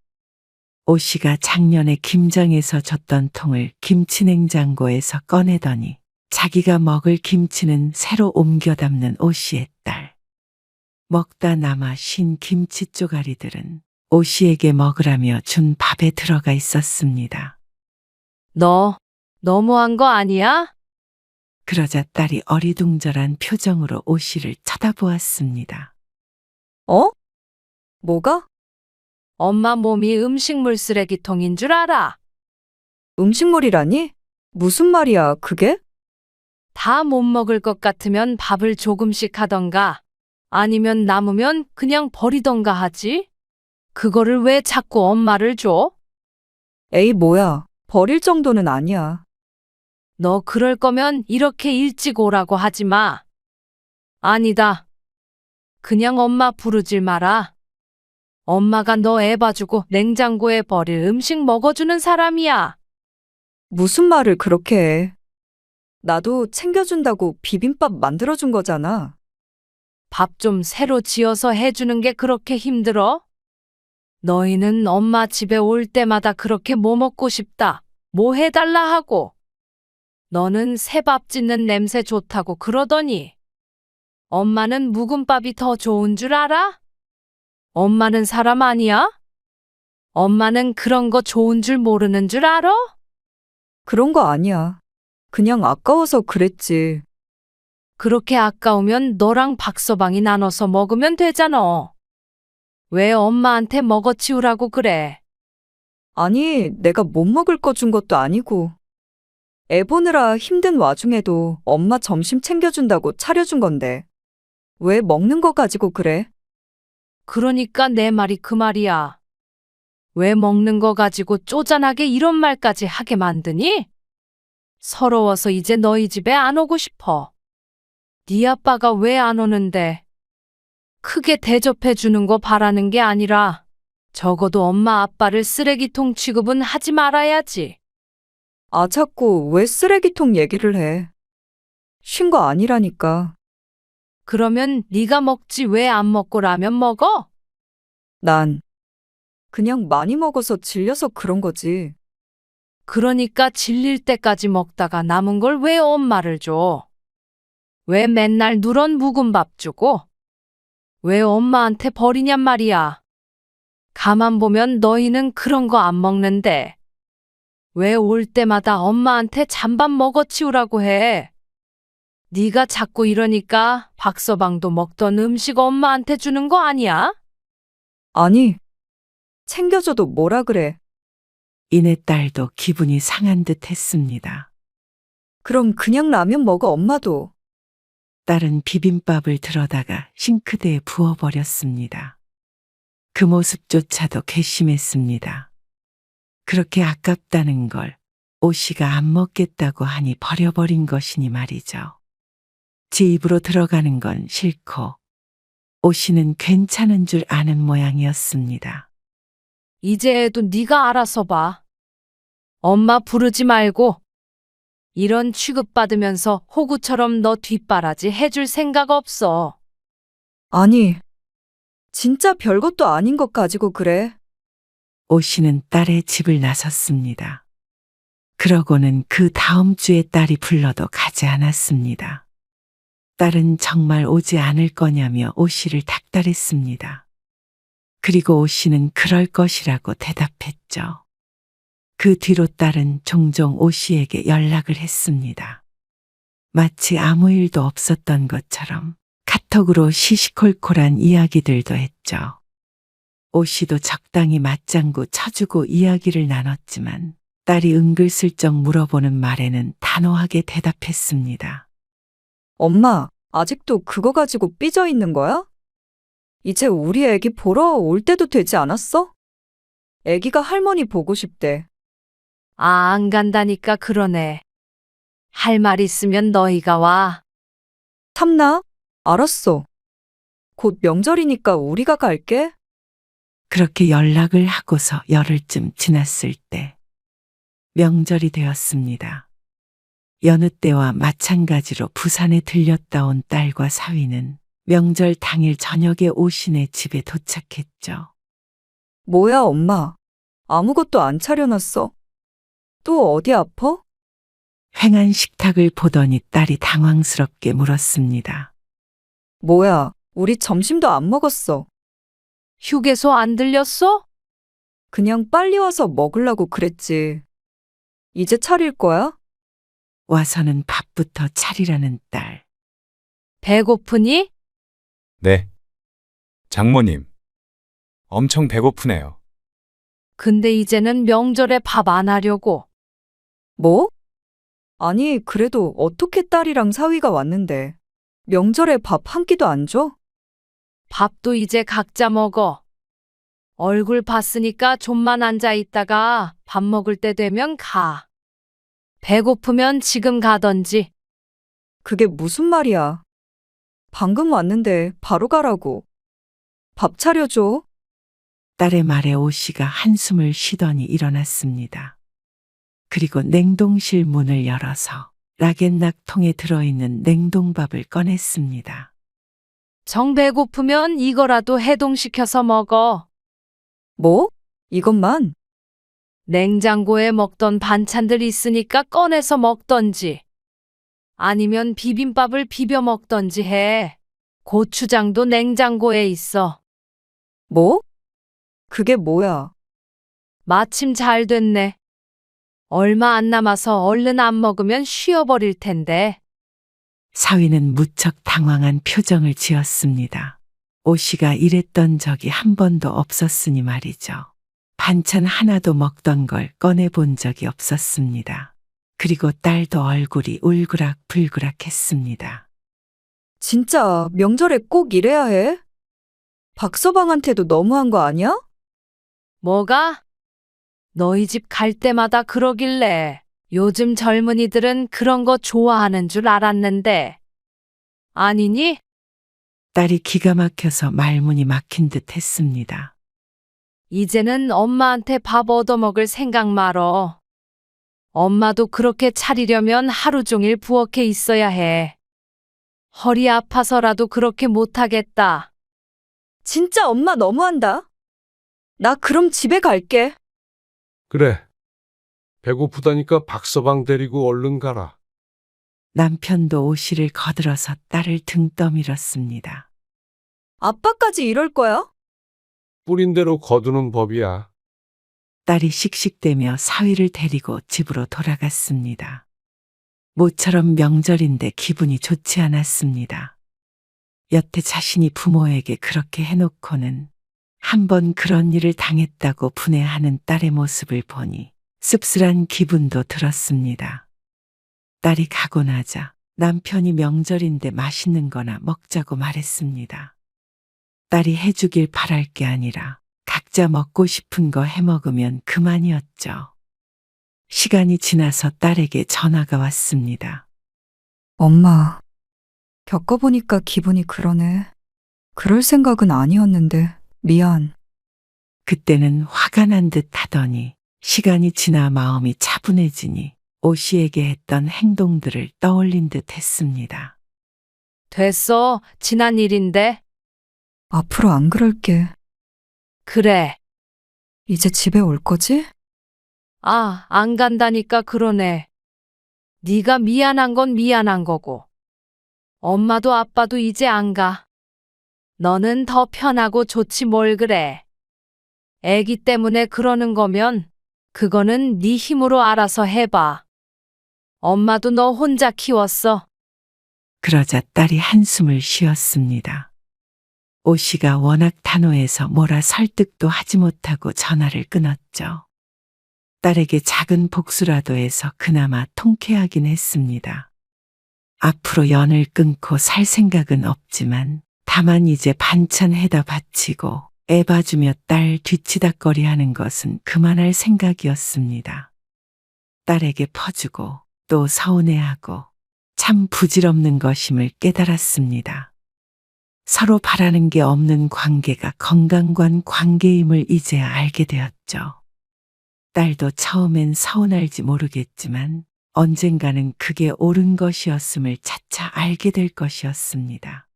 S3: 오 씨가 작년에 김장에서 줬던 통을 김치냉장고에서 꺼내더니 자기가 먹을 김치는 새로 옮겨 담는 오 씨의 딸. 먹다 남아 쉰 김치 쪼가리들은 오 씨에게 먹으라며 준 밥에 들어가 있었습니다.
S2: 너 너무한 거 아니야?
S3: 그러자 딸이 어리둥절한 표정으로 오 씨를 쳐다보았습니다.
S1: 어? 뭐가?
S2: 엄마 몸이 음식물 쓰레기통인 줄 알아.
S1: 음식물이라니? 무슨 말이야, 그게?
S2: 다 못 먹을 것 같으면 밥을 조금씩 하던가, 아니면 남으면 그냥 버리던가 하지? 그거를 왜 자꾸 엄마를 줘?
S1: 에이, 뭐야. 버릴 정도는 아니야.
S2: 너 그럴 거면 이렇게 일찍 오라고 하지 마. 아니다. 그냥 엄마 부르질 마라. 엄마가 너 애 봐주고 냉장고에 버릴 음식 먹어주는 사람이야.
S1: 무슨 말을 그렇게 해. 나도 챙겨준다고 비빔밥 만들어준 거잖아.
S2: 밥 좀 새로 지어서 해주는 게 그렇게 힘들어? 너희는 엄마 집에 올 때마다 그렇게 뭐 먹고 싶다, 뭐 해달라 하고. 너는 새밥 짓는 냄새 좋다고 그러더니 엄마는 묵은 밥이 더 좋은 줄 알아? 엄마는 사람 아니야? 엄마는 그런 거 좋은 줄 모르는 줄 알아?
S1: 그런 거 아니야. 그냥 아까워서 그랬지.
S2: 그렇게 아까우면 너랑 박서방이 나눠서 먹으면 되잖아. 왜 엄마한테 먹어치우라고 그래?
S1: 아니, 내가 못 먹을 거 준 것도 아니고. 애 보느라 힘든 와중에도 엄마 점심 챙겨준다고 차려준 건데. 왜 먹는 거 가지고 그래?
S2: 그러니까 내 말이 그 말이야. 왜 먹는 거 가지고 쪼잔하게 이런 말까지 하게 만드니? 서러워서 이제 너희 집에 안 오고 싶어. 네 아빠가 왜 안 오는데? 크게 대접해 주는 거 바라는 게 아니라 적어도 엄마 아빠를 쓰레기통 취급은 하지 말아야지.
S1: 아, 자꾸 왜 쓰레기통 얘기를 해? 쉰 거 아니라니까.
S2: 그러면 네가 먹지 왜 안 먹고 라면 먹어?
S1: 난 그냥 많이 먹어서 질려서 그런 거지.
S2: 그러니까 질릴 때까지 먹다가 남은 걸 왜 엄마를 줘? 왜 맨날 누런 묵은 밥 주고? 왜 엄마한테 버리냔 말이야. 가만 보면 너희는 그런 거 안 먹는데. 왜 올 때마다 엄마한테 잔밥 먹어치우라고 해? 네가 자꾸 이러니까 박서방도 먹던 음식 엄마한테 주는 거 아니야?
S1: 아니, 챙겨줘도 뭐라 그래.
S3: 이내 딸도 기분이 상한 듯 했습니다.
S1: 그럼 그냥 라면 먹어, 엄마도.
S3: 딸은 비빔밥을 들어다가 싱크대에 부어버렸습니다. 그 모습조차도 괘씸했습니다. 그렇게 아깝다는 걸 오 씨가 안 먹겠다고 하니 버려버린 것이니 말이죠. 제 입으로 들어가는 건 싫고 오 씨는 괜찮은 줄 아는 모양이었습니다.
S2: 이제 애도 네가 알아서 봐. 엄마 부르지 말고 이런 취급받으면서 호구처럼 너 뒷바라지 해줄 생각 없어.
S1: 아니, 진짜 별것도 아닌 것 가지고 그래.
S3: 오 씨는 딸의 집을 나섰습니다. 그러고는 그 다음 주에 딸이 불러도 가지 않았습니다. 딸은 정말 오지 않을 거냐며 오 씨를 닥달했습니다. 그리고 오 씨는 그럴 것이라고 대답했죠. 그 뒤로 딸은 종종 오 씨에게 연락을 했습니다. 마치 아무 일도 없었던 것처럼 카톡으로 시시콜콜한 이야기들도 했죠. 오 씨도 적당히 맞장구 쳐주고 이야기를 나눴지만 딸이 은근슬쩍 물어보는 말에는 단호하게 대답했습니다.
S1: 엄마, 아직도 그거 가지고 삐져 있는 거야? 이제 우리 애기 보러 올 때도 되지 않았어? 애기가 할머니 보고 싶대.
S2: 아, 안 간다니까 그러네. 할 말 있으면 너희가 와.
S1: 탐나? 알았어. 곧 명절이니까 우리가 갈게.
S3: 그렇게 연락을 하고서 열흘쯤 지났을 때 명절이 되었습니다. 여느 때와 마찬가지로 부산에 들렸다 온 딸과 사위는 명절 당일 저녁에 오 씨네 집에 도착했죠.
S1: 뭐야, 엄마. 아무것도 안 차려놨어. 또 어디 아파?
S3: 횡한 식탁을 보더니 딸이 당황스럽게 물었습니다.
S1: 뭐야, 우리 점심도 안 먹었어.
S2: 휴게소 안 들렸어?
S1: 그냥 빨리 와서 먹으려고 그랬지. 이제 차릴 거야?
S3: 와서는 밥부터 차리라는 딸.
S2: 배고프니?
S5: 네. 장모님. 엄청 배고프네요.
S2: 근데 이제는 명절에 밥 안 하려고.
S1: 뭐? 아니, 그래도 어떻게 딸이랑 사위가 왔는데. 명절에 밥 한 끼도 안 줘?
S2: 밥도 이제 각자 먹어. 얼굴 봤으니까 좀만 앉아 있다가 밥 먹을 때 되면 가. 배고프면 지금 가던지.
S1: 그게 무슨 말이야. 방금 왔는데 바로 가라고. 밥 차려줘.
S3: 딸의 말에 오 씨가 한숨을 쉬더니 일어났습니다. 그리고 냉동실 문을 열어서 락앤락통에 들어있는 냉동밥을 꺼냈습니다.
S2: 정 배고프면 이거라도 해동시켜서 먹어.
S1: 뭐? 이것만?
S2: 냉장고에 먹던 반찬들 있으니까 꺼내서 먹던지. 아니면 비빔밥을 비벼 먹던지 해. 고추장도 냉장고에 있어.
S1: 뭐? 그게 뭐야?
S2: 마침 잘 됐네. 얼마 안 남아서 얼른 안 먹으면 쉬어버릴 텐데.
S3: 사위는 무척 당황한 표정을 지었습니다. 오 씨가 이랬던 적이 한 번도 없었으니 말이죠. 반찬 하나도 먹던 걸 꺼내본 적이 없었습니다. 그리고 딸도 얼굴이 울그락불그락했습니다.
S1: 진짜 명절에 꼭 이래야 해? 박서방한테도 너무한 거 아니야?
S2: 뭐가? 너희 집 갈 때마다 그러길래 요즘 젊은이들은 그런 거 좋아하는 줄 알았는데. 아니니?
S3: 딸이 기가 막혀서 말문이 막힌 듯 했습니다.
S2: 이제는 엄마한테 밥 얻어먹을 생각 말어. 엄마도 그렇게 차리려면 하루 종일 부엌에 있어야 해. 허리 아파서라도 그렇게 못하겠다.
S1: 진짜 엄마 너무한다. 나 그럼 집에 갈게.
S4: 그래. 배고프다니까 박서방 데리고 얼른 가라.
S3: 남편도 오 씨를 거들어서 딸을 등 떠밀었습니다.
S1: 아빠까지 이럴 거야?
S4: 뿌린 대로 거두는 법이야.
S3: 딸이 씩씩대며 사위를 데리고 집으로 돌아갔습니다. 모처럼 명절인데 기분이 좋지 않았습니다. 여태 자신이 부모에게 그렇게 해놓고는 한 번 그런 일을 당했다고 분해하는 딸의 모습을 보니 씁쓸한 기분도 들었습니다. 딸이 가고 나자 남편이 명절인데 맛있는 거나 먹자고 말했습니다. 딸이 해주길 바랄 게 아니라 각자 먹고 싶은 거 해먹으면 그만이었죠. 시간이 지나서 딸에게 전화가 왔습니다.
S1: 엄마, 겪어보니까 기분이 그러네. 그럴 생각은 아니었는데 미안.
S3: 그때는 화가 난 듯 하더니 시간이 지나 마음이 차분해지니 오 씨에게 했던 행동들을 떠올린 듯 했습니다.
S2: 됐어. 지난 일인데.
S1: 앞으로 안 그럴게.
S2: 그래.
S1: 이제 집에 올 거지?
S2: 아, 안 간다니까 그러네. 네가 미안한 건 미안한 거고. 엄마도 아빠도 이제 안 가. 너는 더 편하고 좋지 뭘 그래. 애기 때문에 그러는 거면 그거는 네 힘으로 알아서 해봐. 엄마도 너 혼자 키웠어.
S3: 그러자 딸이 한숨을 쉬었습니다. 오 씨가 워낙 단호해서 뭐라 설득도 하지 못하고 전화를 끊었죠. 딸에게 작은 복수라도 해서 그나마 통쾌하긴 했습니다. 앞으로 연을 끊고 살 생각은 없지만 다만 이제 반찬 해다 바치고 애 봐주며 딸 뒤치다꺼리 하는 것은 그만할 생각이었습니다. 딸에게 퍼주고 또 서운해하고 참 부질없는 것임을 깨달았습니다. 서로 바라는 게 없는 관계가 건강관 관계임을 이제야 알게 되었죠. 딸도 처음엔 서운할지 모르겠지만 언젠가는 그게 옳은 것이었음을 차차 알게 될 것이었습니다.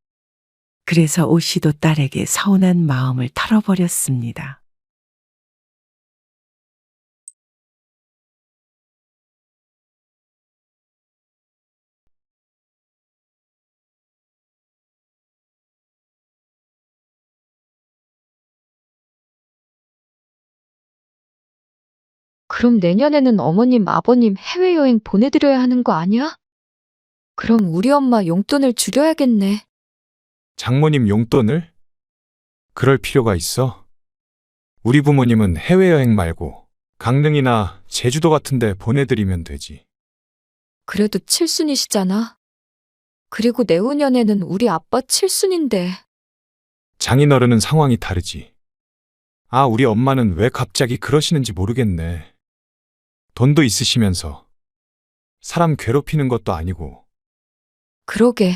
S3: 그래서 오 씨도 딸에게 서운한 마음을 털어버렸습니다.
S6: 그럼 내년에는 어머님, 아버님 해외여행 보내드려야 하는 거 아니야?
S1: 그럼 우리 엄마 용돈을 줄여야겠네.
S5: 장모님 용돈을? 그럴 필요가 있어? 우리 부모님은 해외여행 말고 강릉이나 제주도 같은 데 보내드리면 되지.
S1: 그래도 칠순이시잖아. 그리고 내후년에는 우리 아빠 칠순인데.
S5: 장인어른은 상황이 다르지. 아, 우리 엄마는 왜 갑자기 그러시는지 모르겠네. 돈도 있으시면서 사람 괴롭히는 것도 아니고.
S1: 그러게.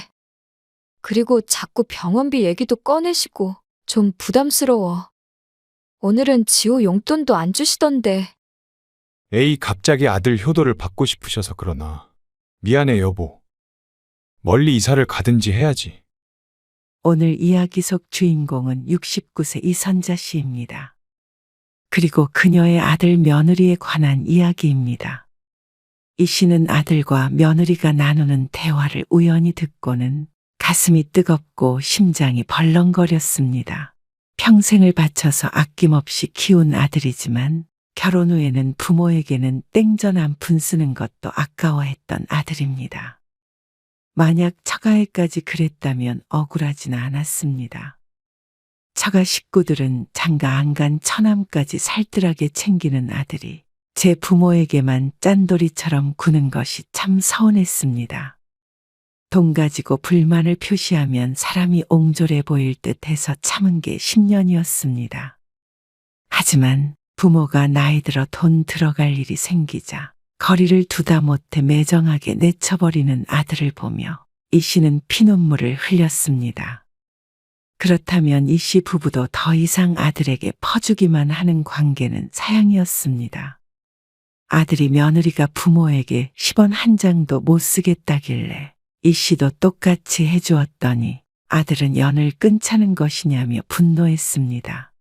S1: 그리고 자꾸 병원비 얘기도 꺼내시고 좀 부담스러워. 오늘은 지호 용돈도 안 주시던데.
S5: 에이, 갑자기 아들 효도를 받고 싶으셔서 그러나. 미안해, 여보. 멀리 이사를 가든지 해야지.
S3: 오늘 이야기 속 주인공은 69세 이선자 씨입니다. 그리고 그녀의 아들 며느리에 관한 이야기입니다. 이 씨는 아들과 며느리가 나누는 대화를 우연히 듣고는 가슴이 뜨겁고 심장이 벌렁거렸습니다. 평생을 바쳐서 아낌없이 키운 아들이지만 결혼 후에는 부모에게는 땡전 한 푼 쓰는 것도 아까워했던 아들입니다. 만약 처가에까지 그랬다면 억울하지는 않았습니다. 처가 식구들은 장가 안 간 처남까지 살뜰하게 챙기는 아들이 제 부모에게만 짠돌이처럼 구는 것이 참 서운했습니다. 돈 가지고 불만을 표시하면 사람이 옹졸해 보일 듯 해서 참은 게 10년이었습니다. 하지만 부모가 나이 들어 돈 들어갈 일이 생기자 거리를 두다 못해 매정하게 내쳐버리는 아들을 보며 이 씨는 피눈물을 흘렸습니다. 그렇다면 이 씨 부부도 더 이상 아들에게 퍼주기만 하는 관계는 사양이었습니다. 아들이 며느리가 부모에게 10원 한 장도 못 쓰겠다길래 이 씨도 똑같이 해주었더니 아들은 연을 끊자는 것이냐며 분노했습니다.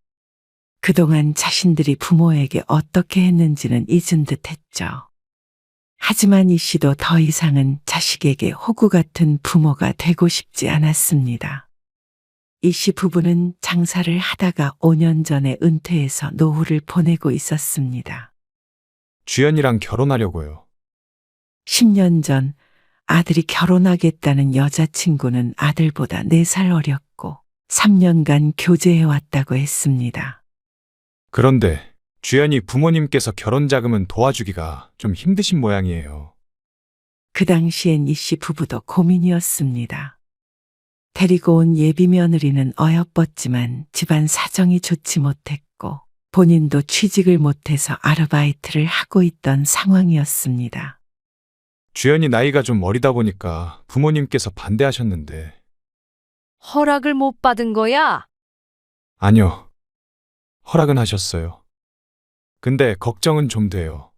S3: 그동안 자신들이 부모에게 어떻게 했는지는 잊은 듯 했죠. 하지만 이 씨도 더 이상은 자식에게 호구 같은 부모가 되고 싶지 않았습니다. 이 씨 부부는 장사를 하다가 5년 전에 은퇴해서 노후를 보내고 있었습니다.
S5: 주연이랑 결혼하려고요.
S3: 10년 전 아들이 결혼하겠다는 여자친구는 아들보다 4살 어렸고 3년간 교제해왔다고 했습니다.
S5: 그런데 주연이 부모님께서 결혼 자금은 도와주기가 좀 힘드신 모양이에요.
S3: 그 당시엔 이 씨 부부도 고민이었습니다. 데리고 온 예비 며느리는 어여뻤지만 집안 사정이 좋지 못했고 본인도 취직을 못해서 아르바이트를 하고 있던 상황이었습니다.
S5: 주연이 나이가 좀 어리다 보니까 부모님께서 반대하셨는데.
S2: 허락을 못 받은 거야?
S5: 아니요. 허락은 하셨어요. 근데 걱정은 좀 돼요.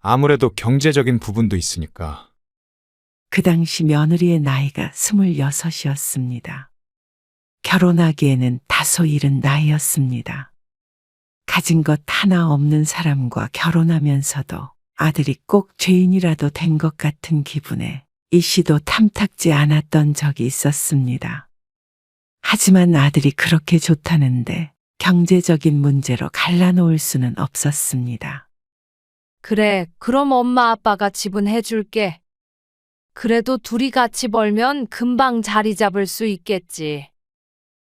S5: 아무래도 경제적인 부분도 있으니까.
S3: 그 당시 며느리의 나이가 26이었습니다. 결혼하기에는 다소 이른 나이였습니다. 가진 것 하나 없는 사람과 결혼하면서도 아들이 꼭 죄인이라도 된 것 같은 기분에 이 씨도 탐탁지 않았던 적이 있었습니다. 하지만 아들이 그렇게 좋다는데 경제적인 문제로 갈라놓을 수는 없었습니다.
S2: 그래, 그럼 엄마 아빠가 지분해 줄게. 그래도 둘이 같이 벌면 금방 자리 잡을 수 있겠지.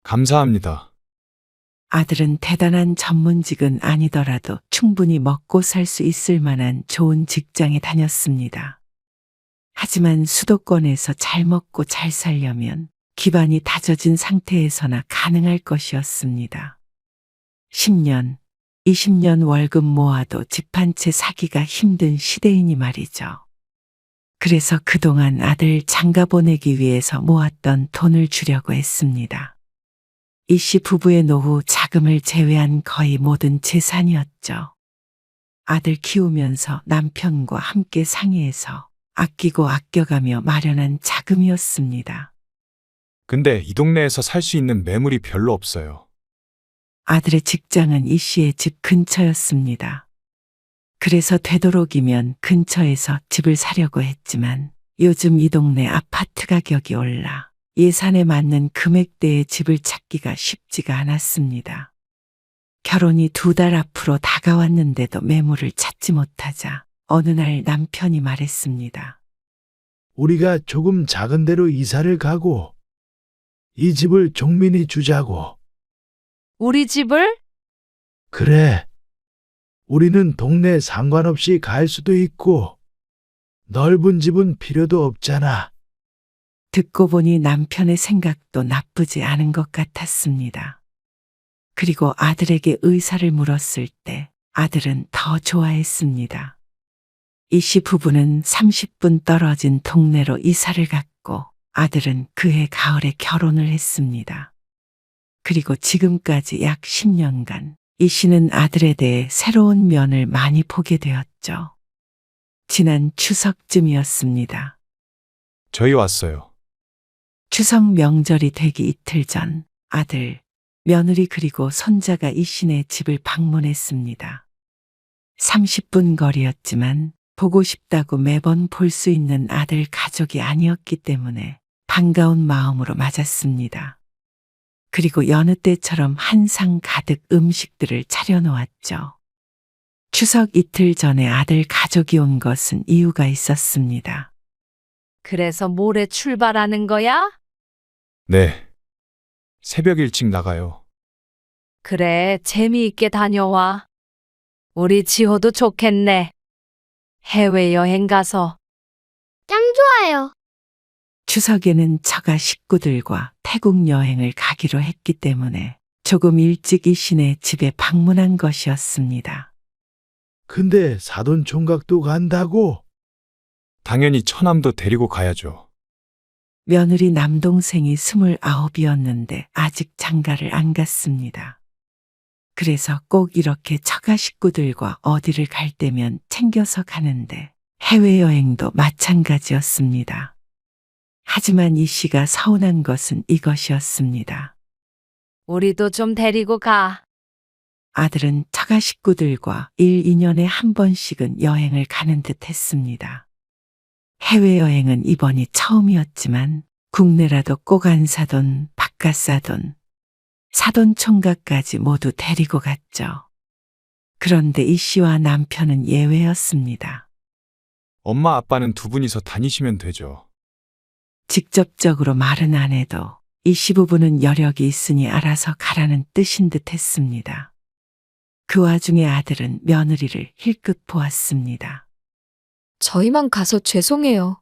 S5: 감사합니다.
S3: 아들은 대단한 전문직은 아니더라도 충분히 먹고 살 수 있을 만한 좋은 직장에 다녔습니다. 하지만 수도권에서 잘 먹고 잘 살려면 기반이 다져진 상태에서나 가능할 것이었습니다. 10년, 20년 월급 모아도 집 한 채 사기가 힘든 시대이니 말이죠. 그래서 그동안 아들 장가 보내기 위해서 모았던 돈을 주려고 했습니다. 이 씨 부부의 노후 자금을 제외한 거의 모든 재산이었죠. 아들 키우면서 남편과 함께 상의해서 아끼고 아껴가며 마련한 자금이었습니다.
S5: 근데 이 동네에서 살 수 있는 매물이 별로 없어요.
S3: 아들의 직장은 이 씨의 집 근처였습니다. 그래서 되도록이면 근처에서 집을 사려고 했지만 요즘 이 동네 아파트 가격이 올라 예산에 맞는 금액대의 집을 찾기가 쉽지가 않았습니다. 결혼이 2달 앞으로 다가왔는데도 매물을 찾지 못하자 어느 날 남편이 말했습니다.
S7: 우리가 조금 작은 데로 이사를 가고 이 집을 종민이 주자고.
S2: 우리 집을?
S7: 그래. 우리는 동네 상관없이 갈 수도 있고 넓은 집은 필요도 없잖아.
S3: 듣고 보니 남편의 생각도 나쁘지 않은 것 같았습니다. 그리고 아들에게 의사를 물었을 때 아들은 더 좋아했습니다. 이 씨 부부는 30분 떨어진 동네로 이사를 갔고 아들은 그해 가을에 결혼을 했습니다. 그리고 지금까지 약 10년간 이 씨는 아들에 대해 새로운 면을 많이 보게 되었죠. 지난 추석쯤이었습니다.
S5: 저희 왔어요.
S3: 추석 명절이 되기 이틀 전 아들, 며느리 그리고 손자가 이 씨네 집을 방문했습니다. 30분 거리였지만 보고 싶다고 매번 볼 수 있는 아들 가족이 아니었기 때문에 반가운 마음으로 맞았습니다. 그리고 여느 때처럼 한상 가득 음식들을 차려놓았죠. 추석 이틀 전에 아들 가족이 온 것은 이유가 있었습니다.
S2: 그래서 모레 출발하는 거야?
S5: 네. 새벽 일찍 나가요.
S2: 그래, 재미있게 다녀와. 우리 지호도 좋겠네. 해외여행 가서.
S8: 짱 좋아요.
S3: 추석에는 처가 식구들과 태국 여행을 가기로 했기 때문에 조금 일찍 이 씨네 집에 방문한 것이었습니다.
S7: 근데 사돈 총각도 간다고?
S5: 당연히 처남도 데리고 가야죠.
S3: 며느리 남동생이 29이었는데 아직 장가를 안 갔습니다. 그래서 꼭 이렇게 처가 식구들과 어디를 갈 때면 챙겨서 가는데 해외여행도 마찬가지였습니다. 하지만 이 씨가 서운한 것은 이것이었습니다.
S2: 우리도 좀 데리고 가.
S3: 아들은 처가 식구들과 1, 2년에 한 번씩은 여행을 가는 듯 했습니다. 해외여행은 이번이 처음이었지만 국내라도 꼭 안 사돈, 바깥 사돈, 사돈 총각까지 모두 데리고 갔죠. 그런데 이 씨와 남편은 예외였습니다.
S5: 엄마 아빠는 두 분이서 다니시면 되죠.
S3: 직접적으로 말은 안 해도 이 씨 부부는 여력이 있으니 알아서 가라는 뜻인 듯 했습니다. 그 와중에 아들은 며느리를 힐끗 보았습니다.
S6: 저희만 가서 죄송해요.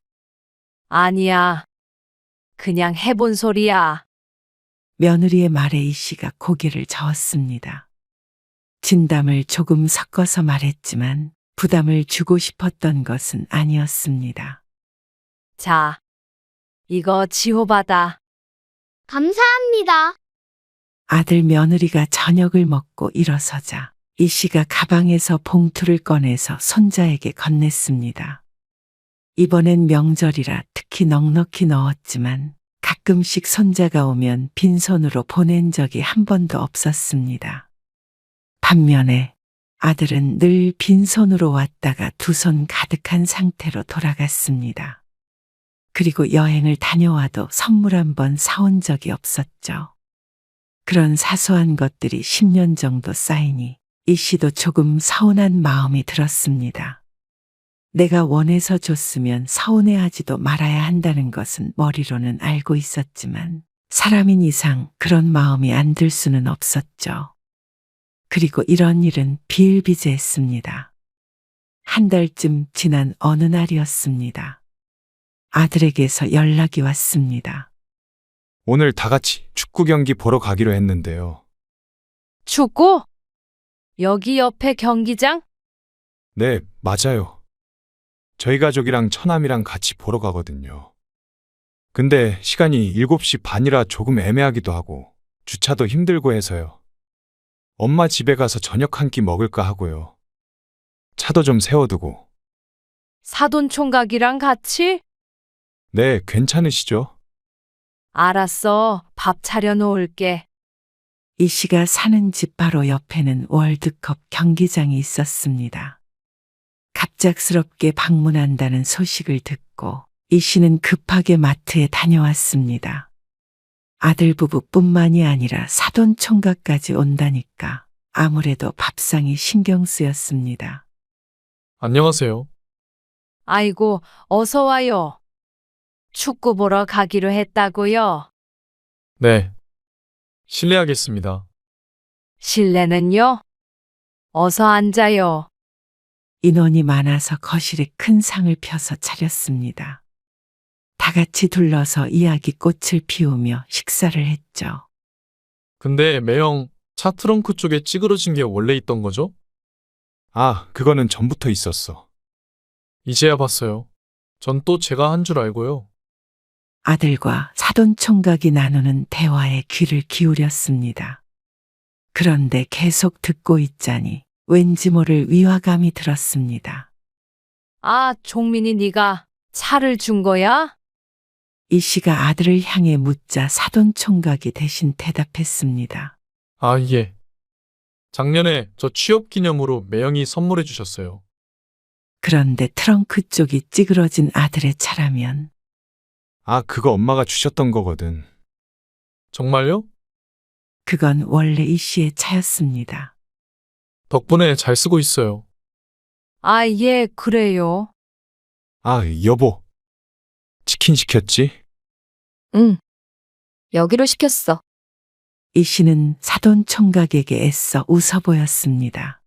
S2: 아니야. 그냥 해본 소리야.
S3: 며느리의 말에 이 씨가 고개를 저었습니다. 진담을 조금 섞어서 말했지만 부담을 주고 싶었던 것은 아니었습니다.
S2: 자, 이거 지호 받아.
S8: 감사합니다.
S3: 아들 며느리가 저녁을 먹고 일어서자 이 씨가 가방에서 봉투를 꺼내서 손자에게 건넸습니다. 이번엔 명절이라 특히 넉넉히 넣었지만 가끔씩 손자가 오면 빈손으로 보낸 적이 한 번도 없었습니다. 반면에 아들은 늘 빈손으로 왔다가 두 손 가득한 상태로 돌아갔습니다. 그리고 여행을 다녀와도 선물 한 번 사온 적이 없었죠. 그런 사소한 것들이 10년 정도 쌓이니 이 씨도 조금 서운한 마음이 들었습니다. 내가 원해서 줬으면 서운해하지도 말아야 한다는 것은 머리로는 알고 있었지만 사람인 이상 그런 마음이 안 들 수는 없었죠. 그리고 이런 일은 비일비재했습니다. 한 달쯤 지난 어느 날이었습니다. 아들에게서 연락이 왔습니다.
S5: 오늘 다 같이 축구 경기 보러 가기로 했는데요.
S2: 축구? 여기 옆에 경기장?
S5: 네, 맞아요. 저희 가족이랑 처남이랑 같이 보러 가거든요. 근데 시간이 7시 반이라 조금 애매하기도 하고 주차도 힘들고 해서요. 엄마 집에 가서 저녁 한 끼 먹을까 하고요. 차도 좀 세워두고.
S2: 사돈 총각이랑 같이?
S5: 네, 괜찮으시죠?
S2: 알았어. 밥 차려 놓을게.
S3: 이 씨가 사는 집 바로 옆에는 월드컵 경기장이 있었습니다. 갑작스럽게 방문한다는 소식을 듣고 이 씨는 급하게 마트에 다녀왔습니다. 아들 부부뿐만이 아니라 사돈 총각까지 온다니까 아무래도 밥상이 신경 쓰였습니다.
S9: 안녕하세요.
S2: 아이고, 어서 와요. 축구 보러 가기로 했다고요?
S9: 네. 실례하겠습니다.
S2: 실내는요? 어서 앉아요.
S3: 인원이 많아서 거실에 큰 상을 펴서 차렸습니다. 다 같이 둘러서 이야기꽃을 피우며 식사를 했죠.
S9: 근데 매형 차 트렁크 쪽에 찌그러진 게 원래 있던 거죠?
S5: 아, 그거는 전부터 있었어.
S9: 이제야 봤어요. 전 또 제가 한 줄 알고요.
S3: 아들과 사돈총각이 나누는 대화에 귀를 기울였습니다. 그런데 계속 듣고 있자니 왠지 모를 위화감이 들었습니다.
S2: 아, 종민이 네가 차를 준 거야?
S3: 이 씨가 아들을 향해 묻자 사돈총각이 대신 대답했습니다.
S9: 아, 예. 작년에 저 취업 기념으로 매형이 선물해 주셨어요.
S3: 그런데 트렁크 쪽이 찌그러진 아들의 차라면
S5: 아, 그거 엄마가 주셨던 거거든.
S9: 정말요?
S3: 그건 원래 이 씨의 차였습니다.
S9: 덕분에 잘 쓰고 있어요.
S2: 아, 예, 그래요.
S5: 아, 여보. 치킨 시켰지?
S6: 응. 여기로 시켰어.
S3: 이 씨는 사돈총각에게 애써 웃어 보였습니다.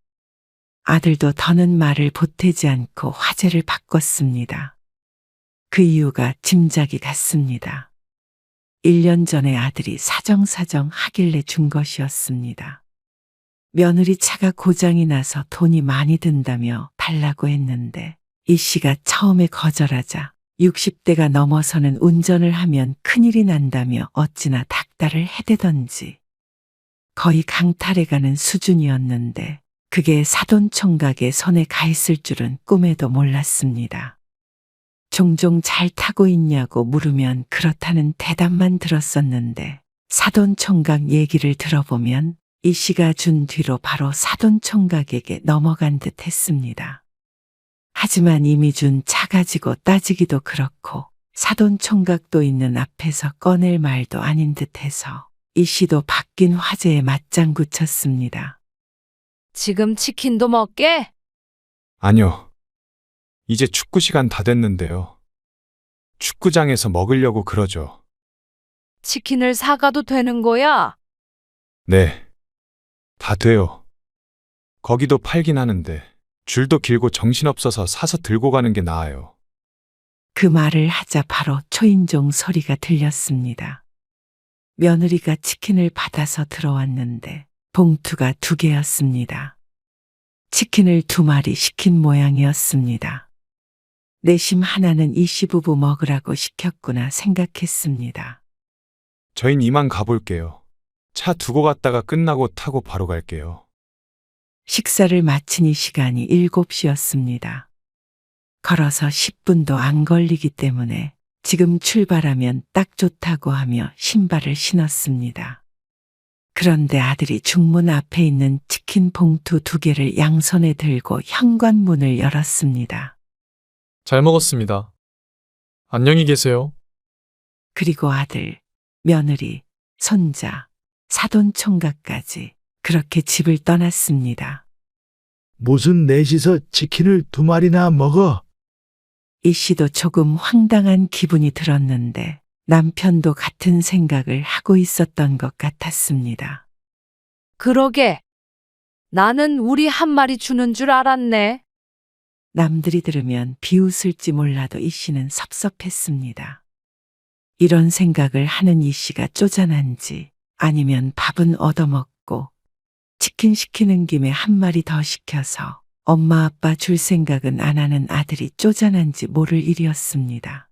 S3: 아들도 더는 말을 보태지 않고 화제를 바꿨습니다. 그 이유가 짐작이 갔습니다. 1년 전에 아들이 사정사정 하길래 준 것이었습니다. 며느리 차가 고장이 나서 돈이 많이 든다며 달라고 했는데 이 씨가 처음에 거절하자 60대가 넘어서는 운전을 하면 큰일이 난다며 어찌나 닥달을 해대던지 거의 강탈해가는 수준이었는데 그게 사돈총각의 손에 가 있을 줄은 꿈에도 몰랐습니다. 종종 잘 타고 있냐고 물으면 그렇다는 대답만 들었었는데 사돈총각 얘기를 들어보면 이 씨가 준 뒤로 바로 사돈총각에게 넘어간 듯 했습니다. 하지만 이미 준 차 가지고 따지기도 그렇고 사돈총각도 있는 앞에서 꺼낼 말도 아닌 듯해서 이 씨도 바뀐 화제에 맞장구 쳤습니다.
S2: 지금 치킨도 먹게?
S5: 아니요. 이제 축구 시간 다 됐는데요. 축구장에서 먹으려고 그러죠.
S2: 치킨을 사가도 되는 거야?
S5: 네. 다 돼요. 거기도 팔긴 하는데 줄도 길고 정신없어서 사서 들고 가는 게 나아요.
S3: 그 말을 하자 바로 초인종 소리가 들렸습니다. 며느리가 치킨을 받아서 들어왔는데 봉투가 2개였습니다. 치킨을 2마리 시킨 모양이었습니다. 내심 하나는 이 씨 부부 먹으라고 시켰구나 생각했습니다.
S5: 저흰 이만 가볼게요. 차 두고 갔다가 끝나고 타고 바로 갈게요.
S3: 식사를 마친 이 시간이 7시였습니다. 걸어서 10분도 안 걸리기 때문에 지금 출발하면 딱 좋다고 하며 신발을 신었습니다. 그런데 아들이 중문 앞에 있는 치킨 봉투 2개를 양손에 들고 현관문을 열었습니다.
S9: 잘 먹었습니다. 안녕히 계세요.
S3: 그리고 아들, 며느리, 손자, 사돈총각까지 그렇게 집을 떠났습니다.
S7: 무슨 넷이서 치킨을 2마리나 먹어?
S3: 이 씨도 조금 황당한 기분이 들었는데 남편도 같은 생각을 하고 있었던 것 같았습니다.
S2: 그러게. 나는 우리 한 마리 주는 줄 알았네.
S3: 남들이 들으면 비웃을지 몰라도 이 씨는 섭섭했습니다. 이런 생각을 하는 이 씨가 쪼잔한지 아니면 밥은 얻어먹고 치킨 시키는 김에 한 마리 더 시켜서 엄마 아빠 줄 생각은 안 하는 아들이 쪼잔한지 모를 일이었습니다.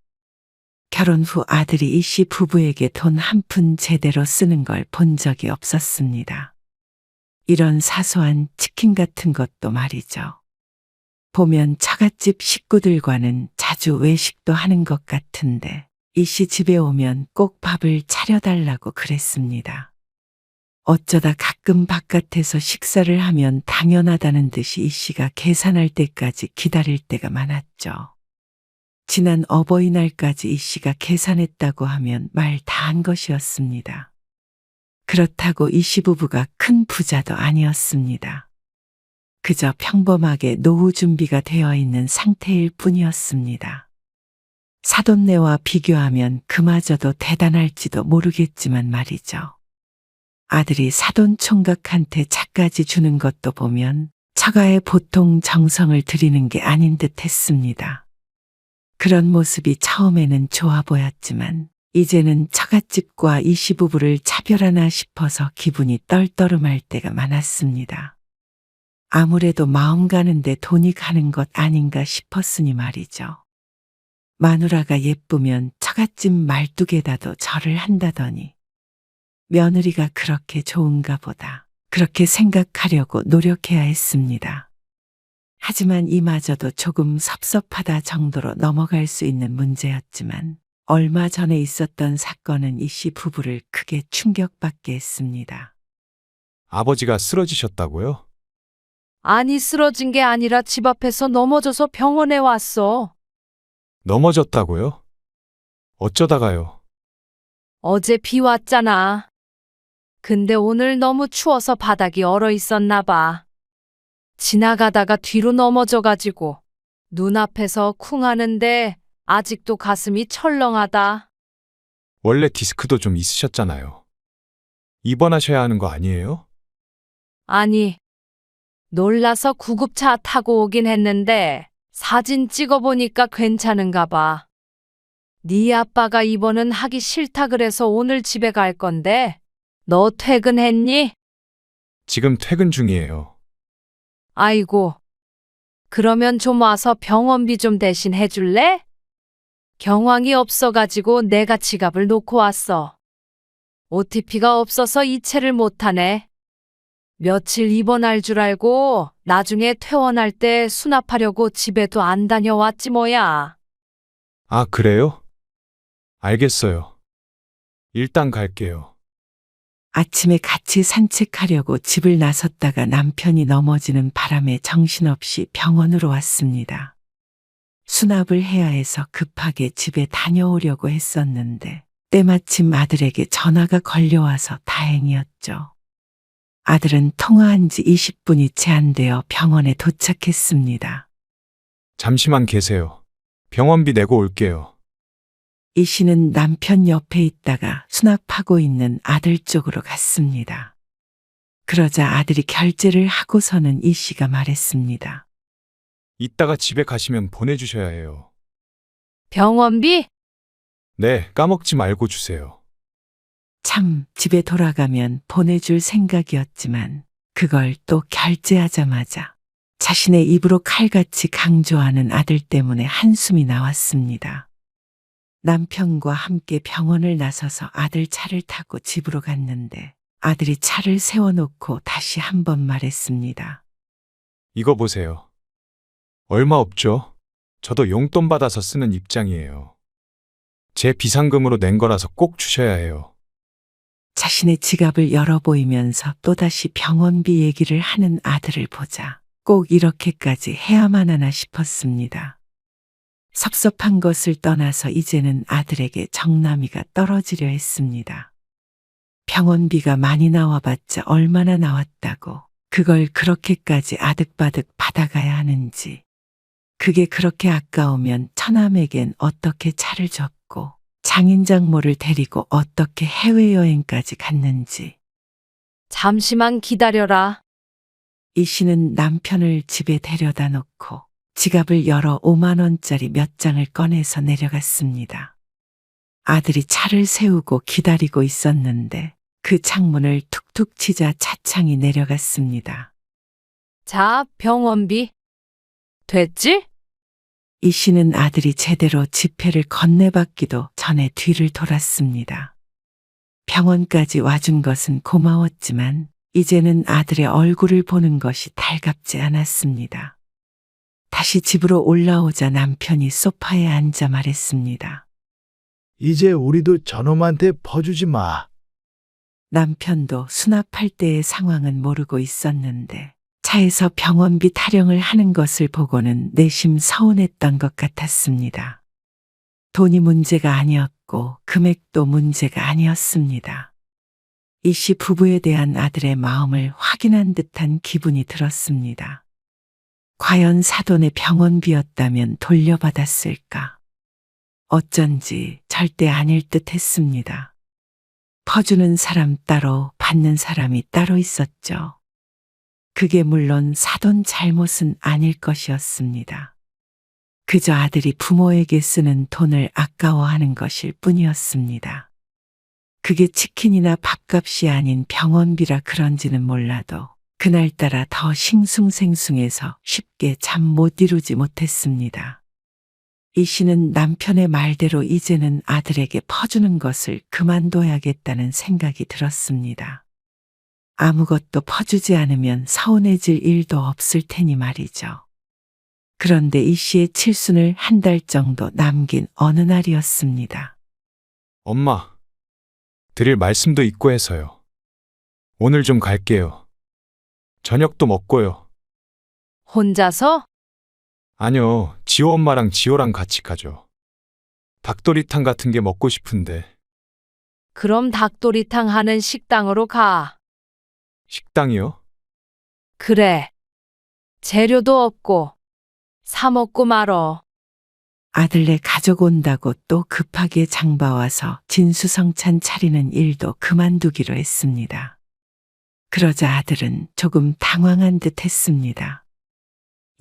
S3: 결혼 후 아들이 이 씨 부부에게 돈 한 푼 제대로 쓰는 걸 본 적이 없었습니다. 이런 사소한 치킨 같은 것도 말이죠. 보면 처갓집 식구들과는 자주 외식도 하는 것 같은데 이 씨 집에 오면 꼭 밥을 차려달라고 그랬습니다. 어쩌다 가끔 바깥에서 식사를 하면 당연하다는 듯이 이 씨가 계산할 때까지 기다릴 때가 많았죠. 지난 어버이날까지 이 씨가 계산했다고 하면 말 다 한 것이었습니다. 그렇다고 이 시부부가 큰 부자도 아니었습니다. 그저 평범하게 노후 준비가 되어 있는 상태일 뿐이었습니다. 사돈네와 비교하면 그마저도 대단할지도 모르겠지만 말이죠. 아들이 사돈 총각한테 차까지 주는 것도 보면 처가에 보통 정성을 들이는 게 아닌 듯 했습니다. 그런 모습이 처음에는 좋아 보였지만 이제는 처갓집과 이 시부부를 차별하나 싶어서 기분이 떨떠름할 때가 많았습니다. 아무래도 마음 가는데 돈이 가는 것 아닌가 싶었으니 말이죠. 마누라가 예쁘면 처갓집 말뚝에다도 절을 한다더니 며느리가 그렇게 좋은가 보다. 그렇게 생각하려고 노력해야 했습니다. 하지만 이마저도 조금 섭섭하다 정도로 넘어갈 수 있는 문제였지만 얼마 전에 있었던 사건은 이 씨 부부를 크게 충격받게 했습니다.
S5: 아버지가 쓰러지셨다고요?
S2: 아니, 쓰러진 게 아니라 집 앞에서 넘어져서 병원에 왔어.
S5: 넘어졌다고요? 어쩌다가요?
S2: 어제 비 왔잖아. 근데 오늘 너무 추워서 바닥이 얼어 있었나 봐. 지나가다가 뒤로 넘어져가지고 눈앞에서 쿵 하는데 아직도 가슴이 철렁하다.
S5: 원래 디스크도 좀 있으셨잖아요. 입원하셔야 하는 거 아니에요?
S2: 아니, 놀라서 구급차 타고 오긴 했는데 사진 찍어보니까 괜찮은가 봐. 네 아빠가 입원은 하기 싫다 그래서 오늘 집에 갈 건데 너 퇴근했니?
S5: 지금 퇴근 중이에요.
S2: 아이고, 그러면 좀 와서 병원비 좀 대신 해줄래? 경황이 없어가지고 내가 지갑을 놓고 왔어. OTP가 없어서 이체를 못하네. 며칠 입원할 줄 알고 나중에 퇴원할 때 수납하려고 집에도 안 다녀왔지 뭐야.
S5: 아, 그래요? 알겠어요. 일단 갈게요.
S3: 아침에 같이 산책하려고 집을 나섰다가 남편이 넘어지는 바람에 정신없이 병원으로 왔습니다. 수납을 해야 해서 급하게 집에 다녀오려고 했었는데 때마침 아들에게 전화가 걸려와서 다행이었죠. 아들은 통화한 지 20분이 채 안 되어 병원에 도착했습니다.
S5: 잠시만 계세요. 병원비 내고 올게요.
S3: 이 씨는 남편 옆에 있다가 수납하고 있는 아들 쪽으로 갔습니다. 그러자 아들이 결제를 하고서는 이 씨가 말했습니다.
S5: 이따가 집에 가시면 보내주셔야 해요.
S2: 병원비?
S5: 네, 까먹지 말고 주세요.
S3: 참, 집에 돌아가면 보내줄 생각이었지만 그걸 또 결제하자마자 자신의 입으로 칼같이 강조하는 아들 때문에 한숨이 나왔습니다. 남편과 함께 병원을 나서서 아들 차를 타고 집으로 갔는데 아들이 차를 세워놓고 다시 한 번 말했습니다.
S5: 이거 보세요. 얼마 없죠? 저도 용돈 받아서 쓰는 입장이에요. 제 비상금으로 낸 거라서 꼭 주셔야 해요.
S3: 자신의 지갑을 열어 보이면서 또다시 병원비 얘기를 하는 아들을 보자 꼭 이렇게까지 해야만 하나 싶었습니다. 섭섭한 것을 떠나서 이제는 아들에게 정남이가 떨어지려 했습니다. 병원비가 많이 나와봤자 얼마나 나왔다고 그걸 그렇게까지 아득바득 받아가야 하는지, 그게 그렇게 아까우면 처남에겐 어떻게 차를 줬고 장인장모를 데리고 어떻게 해외여행까지 갔는지.
S2: 잠시만 기다려라.
S3: 이 씨는 남편을 집에 데려다 놓고 지갑을 열어 5만 원짜리 몇 장을 꺼내서 내려갔습니다. 아들이 차를 세우고 기다리고 있었는데 그 창문을 툭툭 치자 차창이 내려갔습니다.
S2: 자, 병원비. 됐지?
S3: 이 씨는 아들이 제대로 지폐를 건네받기도 전에 뒤를 돌았습니다. 병원까지 와준 것은 고마웠지만 이제는 아들의 얼굴을 보는 것이 달갑지 않았습니다. 다시 집으로 올라오자 남편이 소파에 앉아 말했습니다.
S7: 이제 우리도 저놈한테 퍼주지 마.
S3: 남편도 수납할 때의 상황은 모르고 있었는데 차에서 병원비 타령을 하는 것을 보고는 내심 서운했던 것 같았습니다. 돈이 문제가 아니었고 금액도 문제가 아니었습니다. 이 씨 부부에 대한 아들의 마음을 확인한 듯한 기분이 들었습니다. 과연 사돈의 병원비였다면 돌려받았을까? 어쩐지 절대 아닐 듯 했습니다. 퍼주는 사람 따로 받는 사람이 따로 있었죠. 그게 물론 사돈 잘못은 아닐 것이었습니다. 그저 아들이 부모에게 쓰는 돈을 아까워하는 것일 뿐이었습니다. 그게 치킨이나 밥값이 아닌 병원비라 그런지는 몰라도 그날따라 더 싱숭생숭해서 쉽게 잠 못 이루지 못했습니다. 이 씨는 남편의 말대로 이제는 아들에게 퍼주는 것을 그만둬야겠다는 생각이 들었습니다. 아무것도 퍼주지 않으면 서운해질 일도 없을 테니 말이죠. 그런데 이 씨의 칠순을 한 달 정도 남긴 어느 날이었습니다.
S5: 엄마, 드릴 말씀도 있고 해서요. 오늘 좀 갈게요. 저녁도 먹고요.
S2: 혼자서?
S5: 아니요, 지호 엄마랑 지호랑 같이 가죠. 닭도리탕 같은 게 먹고 싶은데.
S2: 그럼 닭도리탕 하는 식당으로 가.
S5: 식당이요?
S2: 그래. 재료도 없고 사 먹고 말어.
S3: 아들네 가족 온다고 또 급하게 장봐와서 진수성찬 차리는 일도 그만두기로 했습니다. 그러자 아들은 조금 당황한 듯 했습니다.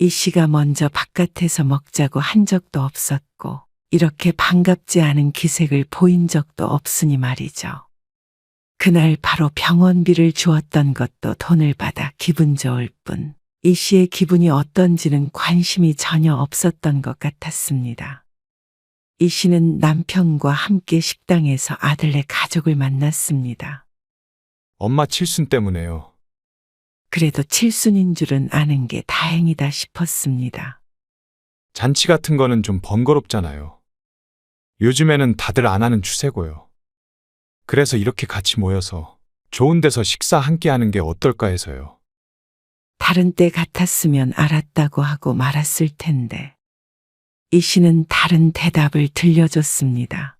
S3: 이 씨가 먼저 바깥에서 먹자고 한 적도 없었고 이렇게 반갑지 않은 기색을 보인 적도 없으니 말이죠. 그날 바로 병원비를 주었던 것도 돈을 받아 기분 좋을 뿐 이 씨의 기분이 어떤지는 관심이 전혀 없었던 것 같았습니다. 이 씨는 남편과 함께 식당에서 아들네 가족을 만났습니다.
S5: 엄마 칠순 때문에요.
S3: 그래도 칠순인 줄은 아는 게 다행이다 싶었습니다.
S5: 잔치 같은 거는 좀 번거롭잖아요. 요즘에는 다들 안 하는 추세고요. 그래서 이렇게 같이 모여서 좋은 데서 식사 함께 하는 게 어떨까 해서요.
S3: 다른 때 같았으면 알았다고 하고 말았을 텐데 이 씨는 다른 대답을 들려줬습니다.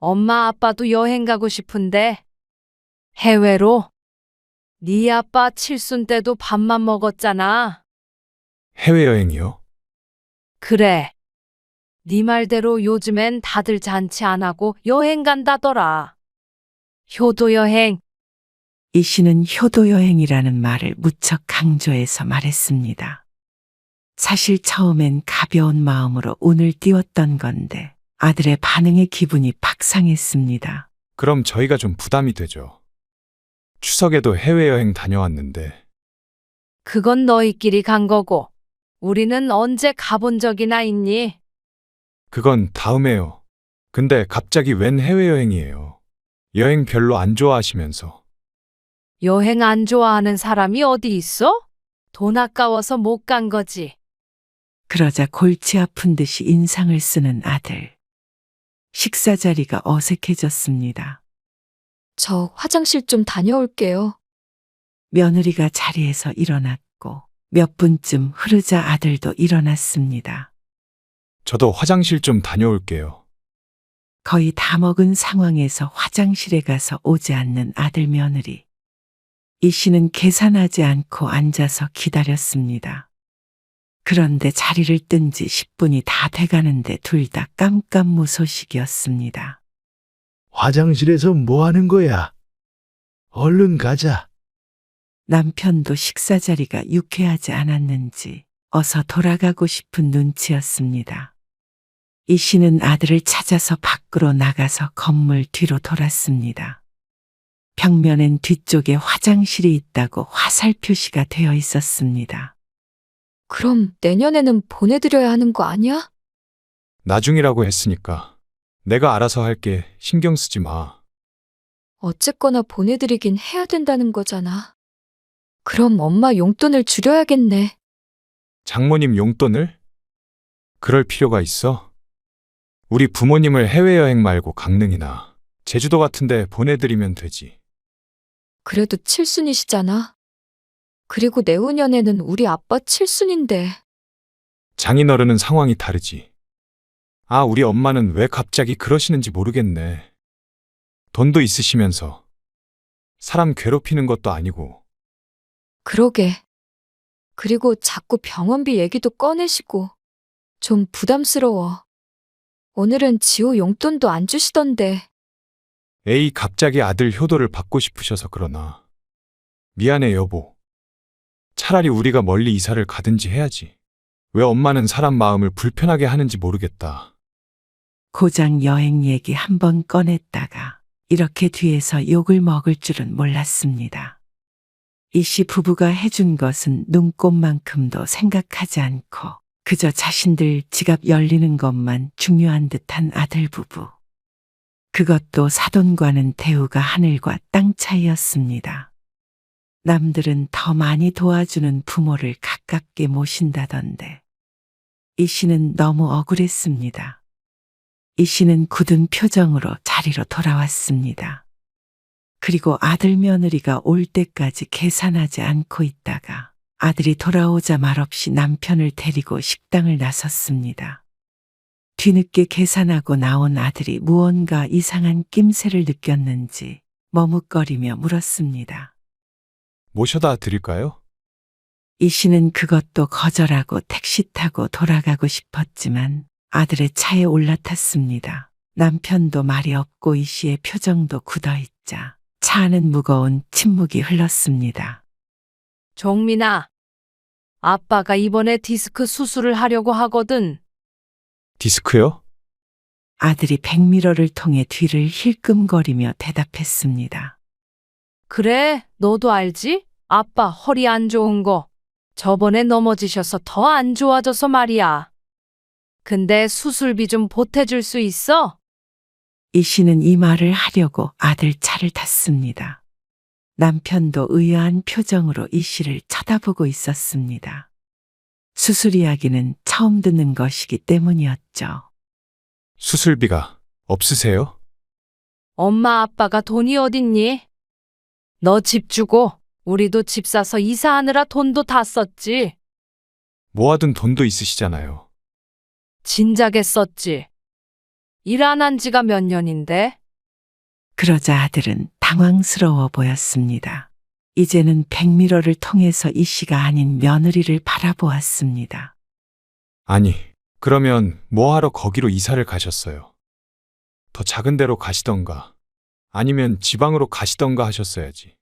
S2: 엄마 아빠도 여행 가고 싶은데 해외로? 네 아빠 칠순 때도 밥만 먹었잖아.
S5: 해외여행이요?
S2: 그래. 네 말대로 요즘엔 다들 잔치 안 하고 여행 간다더라. 효도 여행.
S3: 이 씨는 효도여행이라는 말을 무척 강조해서 말했습니다. 사실 처음엔 가벼운 마음으로 운을 띄웠던 건데 아들의 반응에 기분이 팍 상했습니다.
S5: 그럼 저희가 좀 부담이 되죠. 추석에도 해외여행 다녀왔는데.
S2: 그건 너희끼리 간 거고 우리는 언제 가본 적이나 있니?
S5: 그건 다음에요. 근데 갑자기 웬 해외여행이에요. 여행 별로 안 좋아하시면서.
S2: 여행 안 좋아하는 사람이 어디 있어? 돈 아까워서 못 간 거지.
S3: 그러자 골치 아픈 듯이 인상을 쓰는 아들. 식사 자리가 어색해졌습니다.
S6: 저 화장실 좀 다녀올게요.
S3: 며느리가 자리에서 일어났고 몇 분쯤 흐르자 아들도 일어났습니다.
S5: 저도 화장실 좀 다녀올게요.
S3: 거의 다 먹은 상황에서 화장실에 가서 오지 않는 아들 며느리. 이 씨는 계산하지 않고 앉아서 기다렸습니다. 그런데 자리를 뜬 지 10분이 다 돼가는데 둘 다 깜깜무소식이었습니다.
S7: 화장실에서 뭐 하는 거야? 얼른 가자.
S3: 남편도 식사 자리가 유쾌하지 않았는지 어서 돌아가고 싶은 눈치였습니다. 이 씨는 아들을 찾아서 밖으로 나가서 건물 뒤로 돌았습니다. 벽면엔 뒤쪽에 화장실이 있다고 화살 표시가 되어 있었습니다.
S6: 그럼 내년에는 보내드려야 하는 거 아니야?
S5: 나중이라고 했으니까. 내가 알아서 할게. 신경 쓰지 마.
S6: 어쨌거나 보내드리긴 해야 된다는 거잖아. 그럼 엄마 용돈을 줄여야겠네.
S5: 장모님 용돈을? 그럴 필요가 있어? 우리 부모님을 해외여행 말고 강릉이나 제주도 같은데 보내드리면 되지.
S6: 그래도 칠순이시잖아. 그리고 내후년에는 우리 아빠 칠순인데.
S5: 장인어른은 상황이 다르지. 아, 우리 엄마는 왜 갑자기 그러시는지 모르겠네. 돈도 있으시면서. 사람 괴롭히는 것도 아니고.
S6: 그러게. 그리고 자꾸 병원비 얘기도 꺼내시고. 좀 부담스러워. 오늘은 지호 용돈도 안 주시던데.
S5: 에이, 갑자기 아들 효도를 받고 싶으셔서 그러나. 미안해, 여보. 차라리 우리가 멀리 이사를 가든지 해야지. 왜 엄마는 사람 마음을 불편하게 하는지 모르겠다.
S3: 고장 여행 얘기 한 번 꺼냈다가 이렇게 뒤에서 욕을 먹을 줄은 몰랐습니다. 이 씨 부부가 해준 것은 눈꼽만큼도 생각하지 않고 그저 자신들 지갑 열리는 것만 중요한 듯한 아들 부부. 그것도 사돈과는 대우가 하늘과 땅 차이였습니다. 남들은 더 많이 도와주는 부모를 가깝게 모신다던데 이 씨는 너무 억울했습니다. 이 씨는 굳은 표정으로 자리로 돌아왔습니다. 그리고 아들 며느리가 올 때까지 계산하지 않고 있다가 아들이 돌아오자 말없이 남편을 데리고 식당을 나섰습니다. 뒤늦게 계산하고 나온 아들이 무언가 이상한 낌새를 느꼈는지 머뭇거리며 물었습니다.
S5: 모셔다 드릴까요?
S3: 이 씨는 그것도 거절하고 택시 타고 돌아가고 싶었지만 아들의 차에 올라탔습니다. 남편도 말이 없고 이 씨의 표정도 굳어있자 차 안은 무거운 침묵이 흘렀습니다.
S2: 종민아, 아빠가 이번에 디스크 수술을 하려고 하거든.
S5: 디스크요?
S3: 아들이 백미러를 통해 뒤를 힐끔거리며 대답했습니다.
S2: 그래, 너도 알지? 아빠 허리 안 좋은 거. 저번에 넘어지셔서 더 안 좋아져서 말이야. 근데 수술비 좀 보태줄 수 있어?
S3: 이 씨는 이 말을 하려고 아들 차를 탔습니다. 남편도 의아한 표정으로 이 씨를 쳐다보고 있었습니다. 수술 이야기는 처음 듣는 것이기 때문이었죠.
S5: 수술비가 없으세요?
S2: 엄마 아빠가 돈이 어딨니? 너 집 주고 우리도 집 사서 이사하느라 돈도 다 썼지.
S5: 모아둔 돈도 있으시잖아요.
S2: 진작에 썼지. 일 안 한 지가 몇 년인데?
S3: 그러자 아들은 당황스러워 보였습니다. 이제는 백미러를 통해서 이 씨가 아닌 며느리를 바라보았습니다.
S5: 아니, 그러면 뭐하러 거기로 이사를 가셨어요? 더 작은 데로 가시던가, 아니면 지방으로 가시던가 하셨어야지.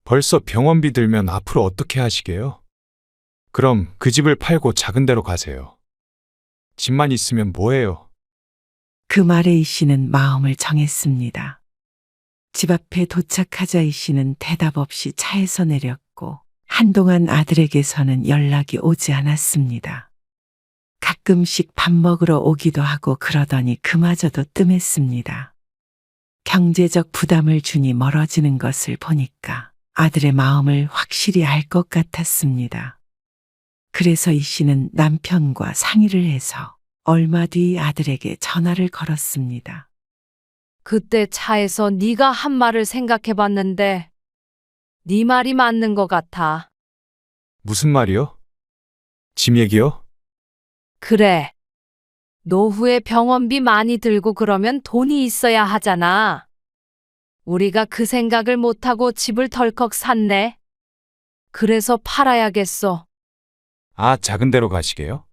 S5: 벌써 병원비 들면 앞으로 어떻게 하시게요? 그럼 그 집을 팔고 작은 데로 가세요. 집만 있으면 뭐해요?
S3: 그 말에 이 씨는 마음을 정했습니다. 집 앞에 도착하자 이 씨는 대답 없이 차에서 내렸고 한동안 아들에게서는 연락이 오지 않았습니다. 가끔씩 밥 먹으러 오기도 하고 그러더니 그마저도 뜸했습니다. 경제적 부담을 주니 멀어지는 것을 보니까 아들의 마음을 확실히 알 것 같았습니다. 그래서 이 씨는 남편과 상의를 해서 얼마 뒤 아들에게 전화를 걸었습니다.
S2: 그때 차에서 네가 한 말을 생각해봤는데 네 말이 맞는 것 같아.
S5: 무슨 말이요? 집 얘기요?
S2: 그래. 노후에 병원비 많이 들고 그러면 돈이 있어야 하잖아. 우리가 그 생각을 못하고 집을 덜컥 샀네. 그래서 팔아야겠어.
S5: 아, 작은 데로 가시게요?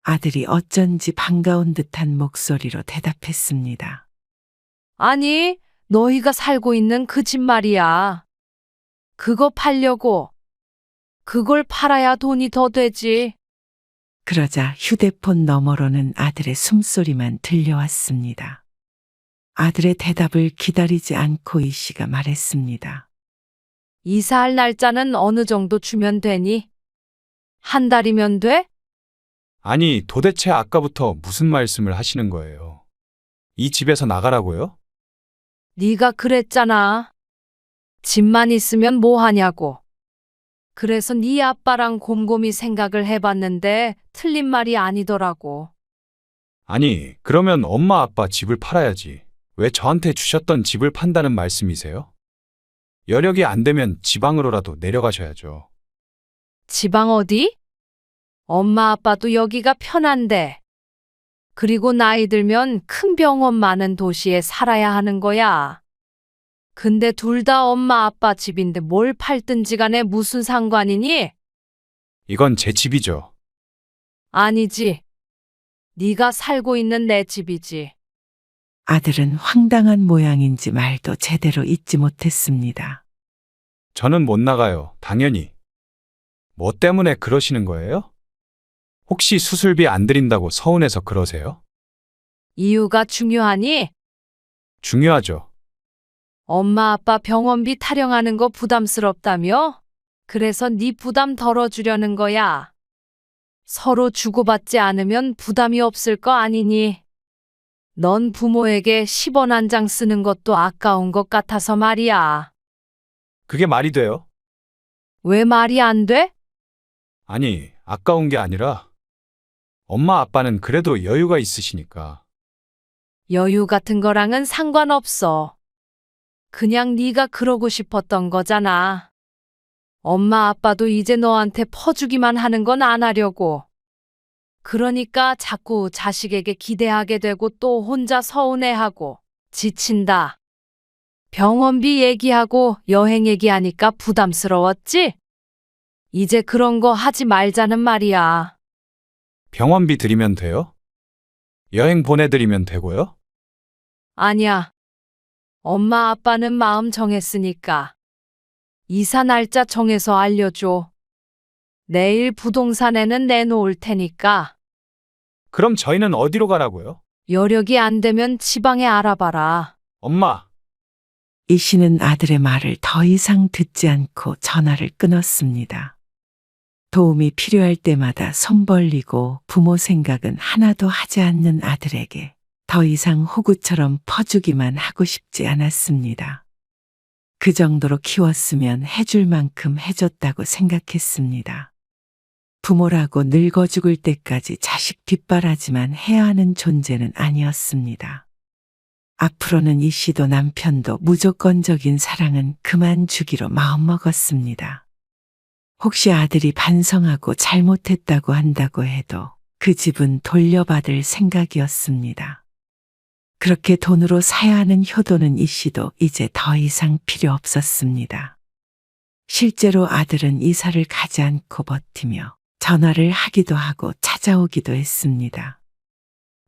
S3: 아들이 어쩐지 반가운 듯한 목소리로 대답했습니다.
S2: 아니, 너희가 살고 있는 그 집 말이야. 그거 팔려고. 그걸 팔아야 돈이 더 되지.
S3: 그러자 휴대폰 너머로는 아들의 숨소리만 들려왔습니다. 아들의 대답을 기다리지 않고 이 씨가 말했습니다.
S2: 이사할 날짜는 어느 정도 주면 되니? 한 달이면 돼?
S5: 아니, 도대체 아까부터 무슨 말씀을 하시는 거예요? 이 집에서 나가라고요?
S2: 네가 그랬잖아. 집만 있으면 뭐 하냐고. 그래서 네 아빠랑 곰곰이 생각을 해봤는데 틀린 말이 아니더라고.
S5: 아니, 그러면 엄마 아빠 집을 팔아야지. 왜 저한테 주셨던 집을 판다는 말씀이세요? 여력이 안 되면 지방으로라도 내려가셔야죠.
S2: 지방 어디? 엄마 아빠도 여기가 편한데. 그리고 나이 들면 큰 병원 많은 도시에 살아야 하는 거야. 근데 둘 다 엄마 아빠 집인데 뭘 팔든지 간에 무슨 상관이니?
S5: 이건 제 집이죠.
S2: 아니지. 네가 살고 있는 내 집이지.
S3: 아들은 황당한 모양인지 말도 제대로 잊지 못했습니다.
S5: 저는 못 나가요. 당연히. 뭐 때문에 그러시는 거예요? 혹시 수술비 안 드린다고 서운해서 그러세요?
S2: 이유가 중요하니?
S5: 중요하죠.
S2: 엄마 아빠 병원비 타령하는 거 부담스럽다며? 그래서 네 부담 덜어주려는 거야. 서로 주고받지 않으면 부담이 없을 거 아니니? 넌 부모에게 10원 한 장 쓰는 것도 아까운 것 같아서 말이야.
S5: 그게 말이 돼요?
S2: 왜 말이 안 돼?
S5: 아니, 아까운 게 아니라 엄마 아빠는 그래도 여유가 있으시니까.
S2: 여유 같은 거랑은 상관없어. 그냥 네가 그러고 싶었던 거잖아. 엄마 아빠도 이제 너한테 퍼주기만 하는 건 안 하려고. 그러니까 자꾸 자식에게 기대하게 되고 또 혼자 서운해하고 지친다. 병원비 얘기하고 여행 얘기하니까 부담스러웠지? 이제 그런 거 하지 말자는 말이야.
S5: 병원비 드리면 돼요? 여행 보내드리면 되고요?
S2: 아니야. 엄마 아빠는 마음 정했으니까. 이사 날짜 정해서 알려줘. 내일 부동산에는 내놓을 테니까.
S5: 그럼 저희는 어디로 가라고요?
S2: 여력이 안 되면 지방에 알아봐라.
S5: 엄마,
S3: 이 씨는 아들의 말을 더 이상 듣지 않고 전화를 끊었습니다. 도움이 필요할 때마다 손 벌리고 부모 생각은 하나도 하지 않는 아들에게 더 이상 호구처럼 퍼주기만 하고 싶지 않았습니다. 그 정도로 키웠으면 해줄 만큼 해줬다고 생각했습니다. 부모라고 늙어 죽을 때까지 자식 뒷바라지만 해야 하는 존재는 아니었습니다. 앞으로는 이 씨도 남편도 무조건적인 사랑은 그만 주기로 마음먹었습니다. 혹시 아들이 반성하고 잘못했다고 한다고 해도 그 집은 돌려받을 생각이었습니다. 그렇게 돈으로 사야 하는 효도는 이 씨도 이제 더 이상 필요 없었습니다. 실제로 아들은 이사를 가지 않고 버티며 전화를 하기도 하고 찾아오기도 했습니다.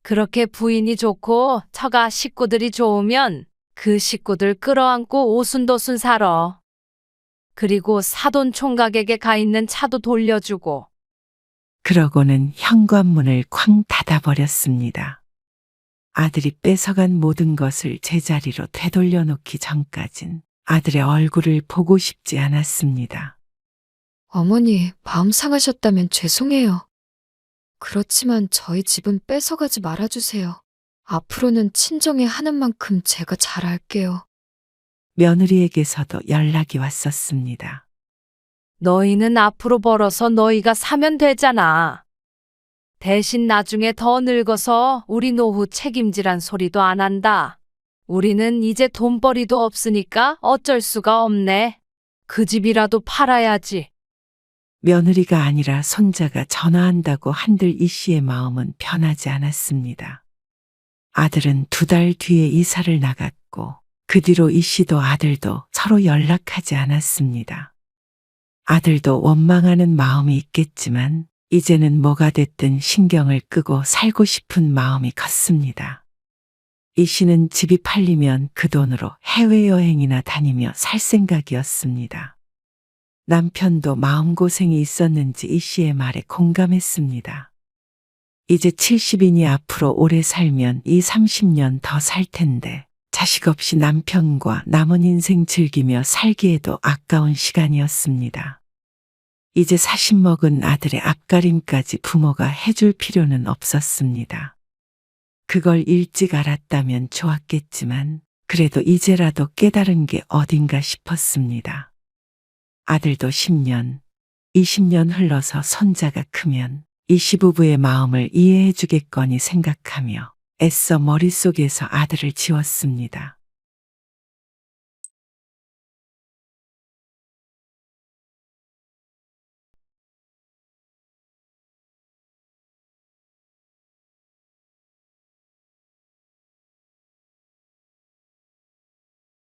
S2: 그렇게 부인이 좋고 처가 식구들이 좋으면 그 식구들 끌어안고 오순도순 살아. 그리고 사돈 총각에게 가 있는 차도 돌려주고.
S3: 그러고는 현관문을 쾅 닫아버렸습니다. 아들이 뺏어간 모든 것을 제자리로 되돌려 놓기 전까진 아들의 얼굴을 보고 싶지 않았습니다.
S6: 어머니, 마음 상하셨다면 죄송해요. 그렇지만 저희 집은 뺏어가지 말아주세요. 앞으로는 친정에 하는 만큼 제가 잘할게요.
S3: 며느리에게서도 연락이 왔었습니다.
S2: 너희는 앞으로 벌어서 너희가 사면 되잖아. 대신 나중에 더 늙어서 우리 노후 책임지란 소리도 안 한다. 우리는 이제 돈벌이도 없으니까 어쩔 수가 없네. 그 집이라도 팔아야지.
S3: 며느리가 아니라 손자가 전화한다고 한들 이 씨의 마음은 변하지 않았습니다. 아들은 2달 뒤에 이사를 나갔고 그 뒤로 이 씨도 아들도 서로 연락하지 않았습니다. 아들도 원망하는 마음이 있겠지만 이제는 뭐가 됐든 신경을 끄고 살고 싶은 마음이 컸습니다. 이 씨는 집이 팔리면 그 돈으로 해외여행이나 다니며 살 생각이었습니다. 남편도 마음고생이 있었는지 이 씨의 말에 공감했습니다. 이제 70이니 앞으로 오래 살면 30년 더 살 텐데 자식 없이 남편과 남은 인생 즐기며 살기에도 아까운 시간이었습니다. 이제 40 먹은 아들의 앞가림까지 부모가 해줄 필요는 없었습니다. 그걸 일찍 알았다면 좋았겠지만 그래도 이제라도 깨달은 게 어딘가 싶었습니다. 아들도 10년, 20년 흘러서 손자가 크면 이 시부부의 마음을 이해해 주겠거니 생각하며 애써 머릿속에서 아들을 지웠습니다.